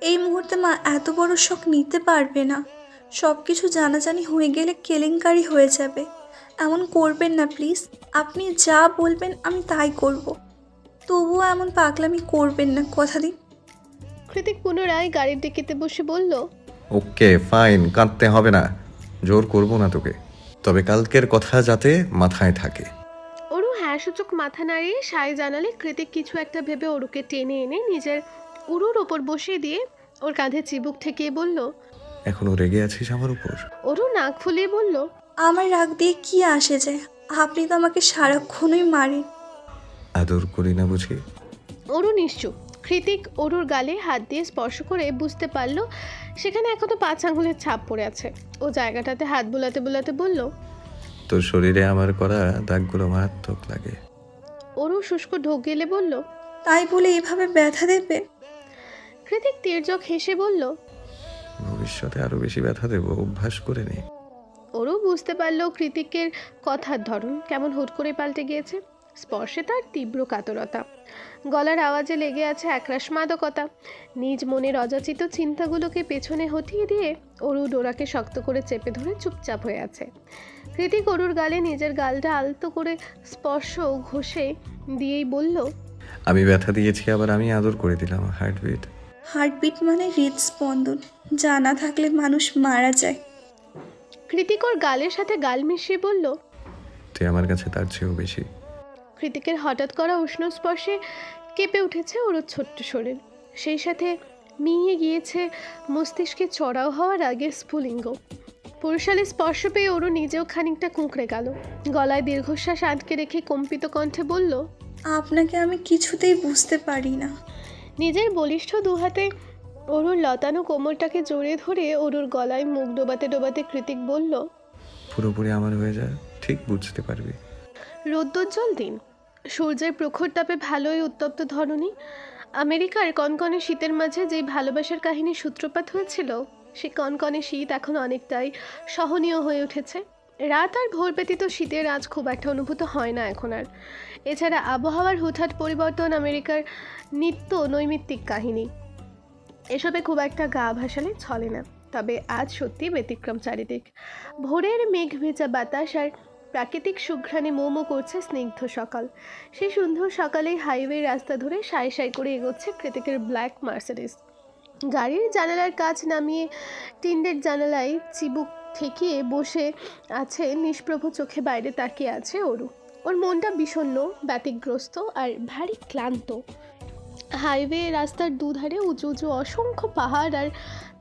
এই মুহূর্তে মা এত বড় শখ নিতে পারবে না। সব কিছু জানাজানি হয়ে গেলে কেলেঙ্কারি হয়ে যাবে। এমন করবেন না প্লিজ। আপনি যা বলবেন আমি তাই করব। তবুও এমন পাগলামি করবেন না, কথা দিন। কৃতিক পুনরায় গাড়ির ডিকিতে বসে বলল, ওকে ফাইন, কাঁদতে হবে না, জোর করব না তোকে, তবে কালকের কথা যাতে মাথায় থাকে। ওরু হ্যাঁ সূচক মাথা নাড়িয়ে সায় জানালে কৃতিক কিছু একটা ভেবে ওরুকে টেনে এনে নিজের উরুর ওপর বসিয়ে দিয়ে ওর কাঁধে চিবুক ঠেকিয়ে বলল, এখনো রেগে আছিস আমার উপর? ওরু নাক ফুলিয়ে বলল, আমার রাগ দিয়ে কি আসে যায়? আপনি তো আমাকে সারাক্ষণই মারেন। আদর করি না বুঝি? ওরু নিশ্চুপ। কৃতিক ওরুর গালে হাত দিয়ে স্পর্শ করে বুঝতে পারল সেখানে এখনো 5 আঙুলের ছাপ পড়ে আছে। ও জায়গাটাতে হাত বুলাতে বুলাতে বলল, তোর শরীরে আমার করা দাগগুলো মারাত্মক লাগে। ওরু শুষ্ক ঢোক গেলে বলল, তাই বলে এভাবে ব্যথা দেবে? কৃতিক তির্যক হেসে বলল, ভবিষ্যতে আরো বেশি ব্যথা দেবো, অভ্যাস করে নে। ওরু বুঝতে পারল কৃতিকের কথার ধরন কেমন হুট করে পাল্টে গিয়েছে। স্পর্শে তার তীব্র কাতরতা, গলার আওয়াজে লেগে আছে একরাশ মাদকতা। নিজ মনের অযাচিত চিন্তাগুলোকে পেছনে হটিয়ে দিয়ে ওরু ডোরাকে শক্ত করে চেপে ধরে চুপচাপ হয়ে আছে। কৃতিক ওরুর গালে নিজের গালটা আলতো করে স্পর্শ ঘষে দিয়েই বলল, আমি ব্যথা দিয়েছি, আবার আমি আদর করে দিলাম। হার্টবিট হার্টবিট মানে হৃদস্পন্দন, যা না থাকলে মানুষ মারা যায়। কৃতিক ওর গালের সাথে গাল মিশিয়ে বলল। তুই আমার কাছে তার চেয়েও বেশি। কৃতিকের হঠাৎ করা উষ্ণ স্পর্শে কেঁপে উঠেছে ওর ছোট্ট শরীর, সেই সাথে মিইয়ে গিয়েছে মস্তিষ্কে চড়াও হওয়ার আগের স্ফুলিঙ্গ। পুরুষালী স্পর্শ পেয়ে ওরও নিজেও খানিকটা কুঁকড়ে গেল। গলায় দীর্ঘশ্বাস আটকে রেখে কম্পিত কণ্ঠে বলল, আপনাকে আমি কিছুতেই বুঝতে পারি না। নিজের বলিষ্ঠ দুহাতে অরুর লতানো কোমরটাকে জড়িয়ে ধরে অরুর গলায় মুখ ডোবাতে ডোবাতে কৃতিক বলল, পুরোপুরি আমার হয়ে যা, ঠিক বুঝতে পারবি। রৌদ্রোজ্জ্বল দিন, সূর্যের প্রখর তাপে ভালোই উত্তপ্ত ধরনী। আমেরিকার কনকনে শীতের মাঝে যেই ভালোবাসার কাহিনীর সূত্রপাত হয়েছিল, সেই কনকনে শীত এখন অনেকটাই সহনীয় হয়ে উঠেছে। রাত আর ভোর ব্যতীত শীতের আজ খুব একটা অনুভূত হয় না এখন আর। এছাড়া আবহাওয়ার হুটহাট পরিবর্তন আমেরিকার নিত্য নৈমিত্তিক কাহিনী, এসবে খুব একটা গা ভাসালে চলে না। তবে আজ সত্যি ব্যতিক্রম চারিদিক। ভোরের মেঘ ভেজা বাতাস আর প্রাকৃতিক সুঘ্রাণে মোমো করছে স্নিগ্ধ সকাল। সেই সুন্দর সকালেই হাইওয়ে রাস্তা ধরে সাই সাই করে এগোচ্ছে কৃতিকের ব্ল্যাক মার্সিডিজ। গাড়ির জানালার কাজ নামিয়ে টিন্ডের জানালায় চিবুক ঠেকিয়ে বসে আছে নিষ্প্রভ চোখে বাইরে তাকিয়ে আছে অরু। ওর মনটা বিষণ্ণ, ব্যতিগ্রস্ত আর ভারী ক্লান্ত। হাইওয়ে রাস্তার দুধারে উঁচু উঁচু অসংখ্য পাহাড় আর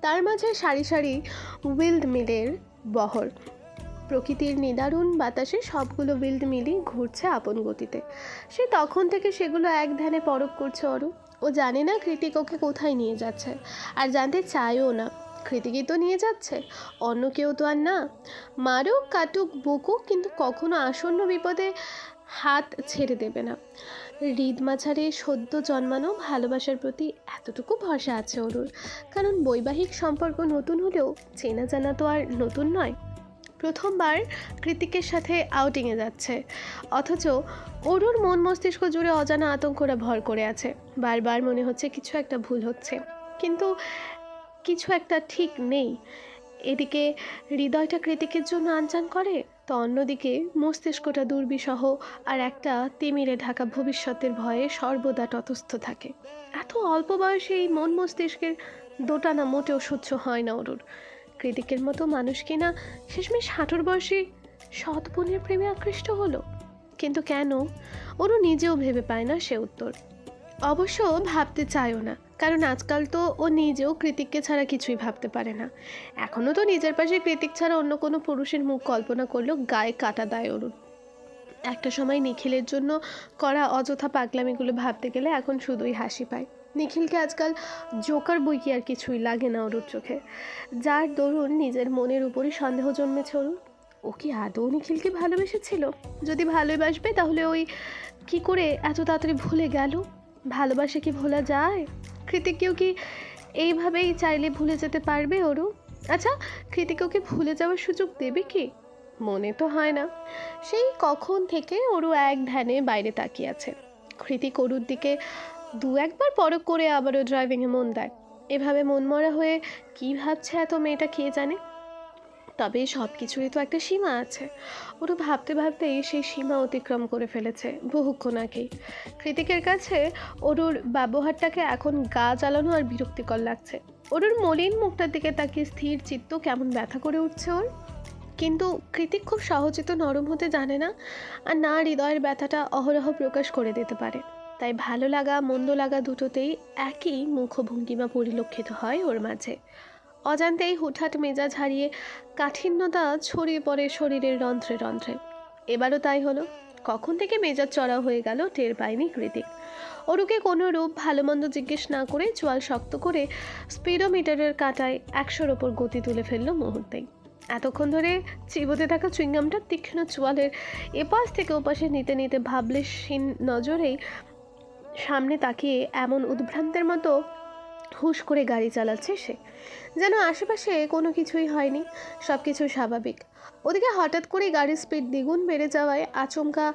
তার মাঝে সারি সারি উইল্ড মিলের বহর। প্রকৃতির নিদারুণ বাতাসে সবগুলো উইল্ড মিলই ঘুরছে আপন গতিতে। সে তখন থেকে সেগুলো এক ধ্যানে পরখ করছে অরু। ও জানে না কৃতিক ওকে কোথায় নিয়ে যাচ্ছে, আর জানতে চায়ও না। কৃতিকই তো নিয়ে যাচ্ছে, অন্য কেউ তো আর না। মারুক কাটুক বকুক, কিন্তু কখনো আসন্ন বিপদে হাত ছেড়ে দেবে না। হৃদ মাঝারে সদ্য জন্মানো ভালোবাসার প্রতি এতটুকু ভরসা আছে অরুর, কারণ বৈবাহিক সম্পর্ক নতুন হলেও চেনা জানা তো আর নতুন নয়। প্রথমবার কৃতিকের সাথে আউটিংয়ে যাচ্ছে, অথচ অরুর মন মস্তিষ্ক জুড়ে অজানা আতঙ্করা ভর করে আছে। বারবার মনে হচ্ছে কিছু একটা ভুল হচ্ছে, কিন্তু কিছু একটা ঠিক নেই। এদিকে হৃদয়টা কৃতিকের জন্য আনচান করে, তো অন্যদিকে মস্তিষ্কটা দুর্বিষহ আর একটা তিমিরে ঢাকা ভবিষ্যতের ভয়ে সর্বদা তটস্থ থাকে। এত অল্প বয়সে এই মন মস্তিষ্কের দোটানা মোটেও সহ্য হয় না অরুর। কৃতিকের মতো মানুষ কিনা শেষমেশ 60 বয়সে সৎ বোনের প্রেমে আকৃষ্ট হলো, কিন্তু কেন? অরু নিজেও ভেবে পায় না সে উত্তর। অবশ্য ভাবতে চায়ও না, কারণ আজকাল তো ও নিজেও কৃতিককে ছাড়া কিছুই ভাবতে পারে না। এখনও তো নিজের পাশে কৃতিক ছাড়া অন্য কোনো পুরুষের মুখ কল্পনা করলেও গায়ে কাটা দেয় অরুণ। একটা সময় নিখিলের জন্য করা অযথা পাগলামিগুলো ভাবতে গেলে এখন শুধুই হাসি পায়। নিখিলকে আজকাল জোকার বই কি আর কিছুই লাগে না অরুর চোখে, যার দরুন নিজের মনের উপরই সন্দেহ জন্মেছে অরুর। ও কি আদৌ নিখিলকে ভালোবেসেছিল? যদি ভালোবাসবে তাহলে ওই কি করে এত তাড়াতাড়ি ভুলে গেল? ভালোবাসে কি ভোলা যায়? কৃতিককেও কি এইভাবেই চাইলে ভুলে যেতে পারবে অরু? আচ্ছা, কৃতিকও কি ভুলে যাওয়ার সুযোগ দেবে কি? মনে তো হয় না। সেই কখন থেকে অরু এক ধ্যানে বাইরে তাকিয়ে আছে। কৃতিক অরুর দিকে দু একবার পরখ করে আবারও ড্রাইভিংয়ে মন দেয়। এভাবে মনমরা হয়ে কী ভাবছে এত মেয়েটা কে জানে। তবে সব কিছুরই তো একটা সীমা আছে। ওরা ভাবতে ভাবতেই সেই সীমা অতিক্রম করে ফেলেছে বহুক্ষণ আগেই। কৃতিকের কাছে ওরুর ব্যবহারটাকে এখন গা জ্বালানো আর বিরক্তিকর লাগছে। ওরুর মলিন মুখটার দিকে তাকিয়ে স্থির চিত্ত কেমন ব্যথা করে উঠছে ওর। কিন্তু কৃতিক খুব সহজে তো নরম হতে জানে না, আর না হৃদয়ের ব্যথাটা অহরহ প্রকাশ করে দিতে পারে। তাই ভালো লাগা মন্দ লাগা দুটোতেই একই মুখভঙ্গিমা পরিলক্ষিত হয় ওর মাঝে। অজান্তেই হুটহাট মেজাজ হারিয়ে কাঠিন্যতা ছড়িয়ে পড়ে শরীরের রন্ধ্রে রন্ধ্রে। এবারও তাই হলো। কখন থেকে মেজাজ চড়া হয়ে গেল টের পায়নি কৃতিক। ওরুকে কোনো রূপ ভালো মন্দ জিজ্ঞেস না করে চোয়াল শক্ত করে স্পিডোমিটারের কাঁটায় 100-র ওপর গতি তুলে ফেললো মুহূর্তেই। এতক্ষণ ধরে চিবোতে থাকা চুইংগামটা তীক্ষ্ণ চোয়ালের এপাশ থেকে ওপাশে নিতে নিতে ভাবলেশহীন নজরেই সামনে তাকিয়ে এমন উদ্ভ্রান্তের মতো হুশ করে গাড়ি চালাচ্ছে সে, যেন আশেপাশে কোনো কিছুই হয়নি, সব কিছু স্বাভাবিক। ওদিকে হঠাৎ করে গাড়ির স্পিড দ্বিগুণ বেড়ে যাওয়ায় আচমকা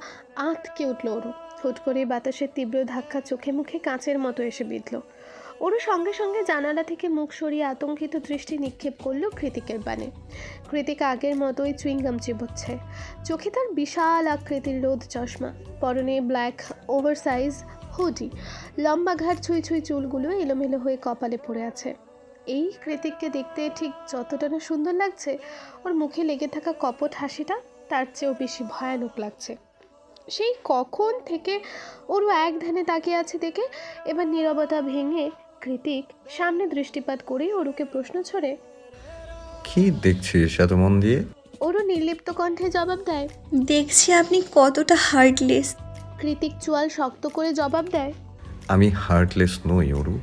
আঁতকে উঠল ওরু। হুট করে বাতাসের তীব্র ধাক্কা চোখে মুখে কাঁচের মতো এসে বিঁধল। ওরু সঙ্গে সঙ্গে জানালা থেকে মুখ সরিয়ে আতঙ্কিত দৃষ্টি নিক্ষেপ করল কৃতিকের বানে। কৃতিক আগের মতোই চুইংগাম চিবোচ্ছে। চোখে তার বিশাল আকৃতির রোদ চশমা, পরনে ব্ল্যাক ওভারসাইজ হুডি, লম্বা ঘাড় ছুঁই ছুঁই চুলগুলো এলোমেলো হয়ে কপালে পড়ে আছে। এই কৃতিককে দেখতে ঠিক যতটা না সুন্দর লাগছে, ওর মুখে লেগে থাকা কপট হাসিটা তার চেয়েও বেশি ভয়ানক লাগছে। সেই কখন থেকে ওরও এক ধ্যানে তাকিয়ে আছে দেখে এবার নীরবতা ভেঙে কৃতিক সামনে দৃষ্টিপাত করে ওরুকে প্রশ্ন ছড়ে, কি দেখছিস এত মন দিয়ে? ওরও নির্লিপ্ত কণ্ঠে জবাব দেয়, দেখছি আপনি কতটা হার্টলেস। কৃতিক চোয়াল শক্ত করে জবাব দেয়, আমি হার্টলেস নই অরু।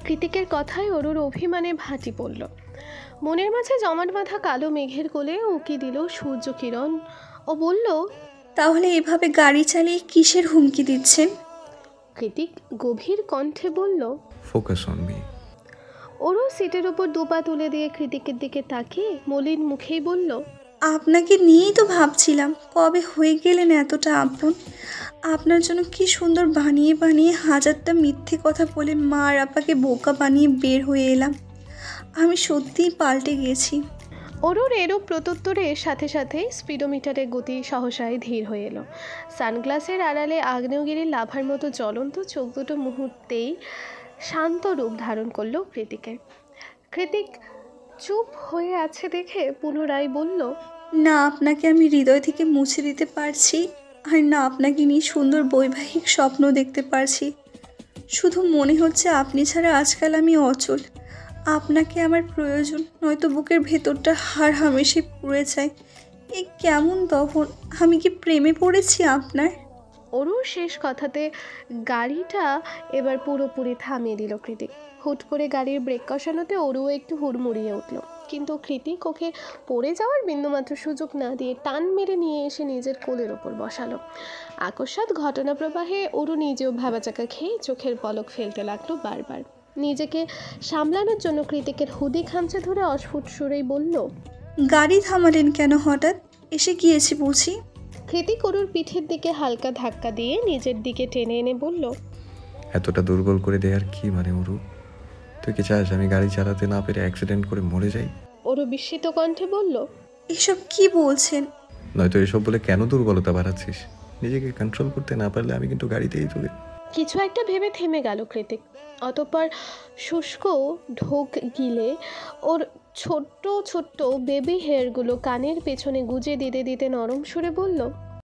কৃতিকের কথায় ওরুর অভিমানে ভাটি পড়ল। মনের মাঝে জমাট বাঁধা কালো মেঘের কোলে উকি দিল সূর্য কিরণ। ও বলল, তাহলে এভাবে গাড়ি চালিয়ে কিসের হুমকি দিচ্ছেন? কৃতিক গভীর কণ্ঠে বলল, ফোকাস অন মি। ওরও সিটের ওপর দুপা তুলে দিয়ে কৃতিকের দিকে তাকিয়ে মলিন মুখেই বলল, আপনাকে নিয়েই তো ভাবছিলাম কবে হয়ে গেলেন এতটা আপন। আপনার জন্য কি সুন্দর বানিয়ে বানিয়ে হাজারটা মিথ্যে কথা বলে মা আর আপাকে বোকা বানিয়ে বের হয়ে এলাম। আমি সত্যিই পাল্টে গেছি। অরুর এরূপ প্রত্যুত্তরের সাথে সাথেই স্পিডোমিটারের গতি সহসায় ধীর হয়ে এলো। সানগ্লাসের আড়ালে আগ্নেয়গিরির লাভার মতো জ্বলন্ত চোখ দুটো মুহূর্তেই শান্ত রূপ ধারণ করলো কৃতিকের। কৃতিক চুপ হয়ে আছে দেখে পুনরায় বলল, না আপনাকে আমি হৃদয় থেকে মুছে দিতে পারছি, আর না আপনাকে নিয়ে সুন্দর বৈবাহিক স্বপ্ন দেখতে পারছি। শুধু মনে হচ্ছে আপনি ছাড়া আজকাল আমি অচল। আপনাকে আমার প্রয়োজন, নয়তো বুকের ভেতরটা হাড় হামেশে পুড়ে যায়। এ কেমন দহন! আমি কি প্রেমে পড়েছি আপনার? অরুর শেষ কথাতে গাড়িটা এবার পুরোপুরি থামিয়ে দিল কৃতিক। হুট করে গাড়ির ব্রেক কষানোতে অরুও একটু হুড়মুড়িয়ে উঠল, কিন্তু কৃতিক ওকে পড়ে যাওয়ার বিন্দুমাত্র সুযোগ না দিয়ে টান মেরে নিয়ে এসে নিজের কোলের ওপর বসালো। আকস্মাৎ ঘটনা প্রবাহে অরু নিজেও ভ্যাবাচাকা খেয়ে চোখের পলক ফেলতে লাগলো বারবার। নিজেকে সামলানোর জন্য কৃতিকের হুদি খামচে ধরে অস্ফুট সুরেই বলল, গাড়ি থামালেন কেন হঠাৎ? এসে গিয়েছি বুঝি? কৃতিক অরুর পিঠের দিকে হালকা ধাক্কা দিয়ে নিজের দিকে টেনে এনে বলল, এতটা দুর্বল করে দেয়ার কি মানে অরু? তুই কি চাস আমি গাড়ি চালাতে না পেরে অ্যাক্সিডেন্ট করে মরে যাই? অরু বিস্মিত কণ্ঠে বলল, এসব কি বলছেন? নয়তো এসব বলে কেন দুর্বলতা বাড়াচ্ছিস? নিজেকে কন্ট্রোল করতে না পারলে আমি কিন্তু গাড়িতেই তোকে। কিছু একটা ভেবে থেমে গেল কৃতিক। অতঃপর শুষ্ক ঢোক গিলে ওর ছোট্ট ছোট্ট বেবি হেয়ারগুলো কানের পেছনে গুজে দিতে দিতে নরম সুরে বলল,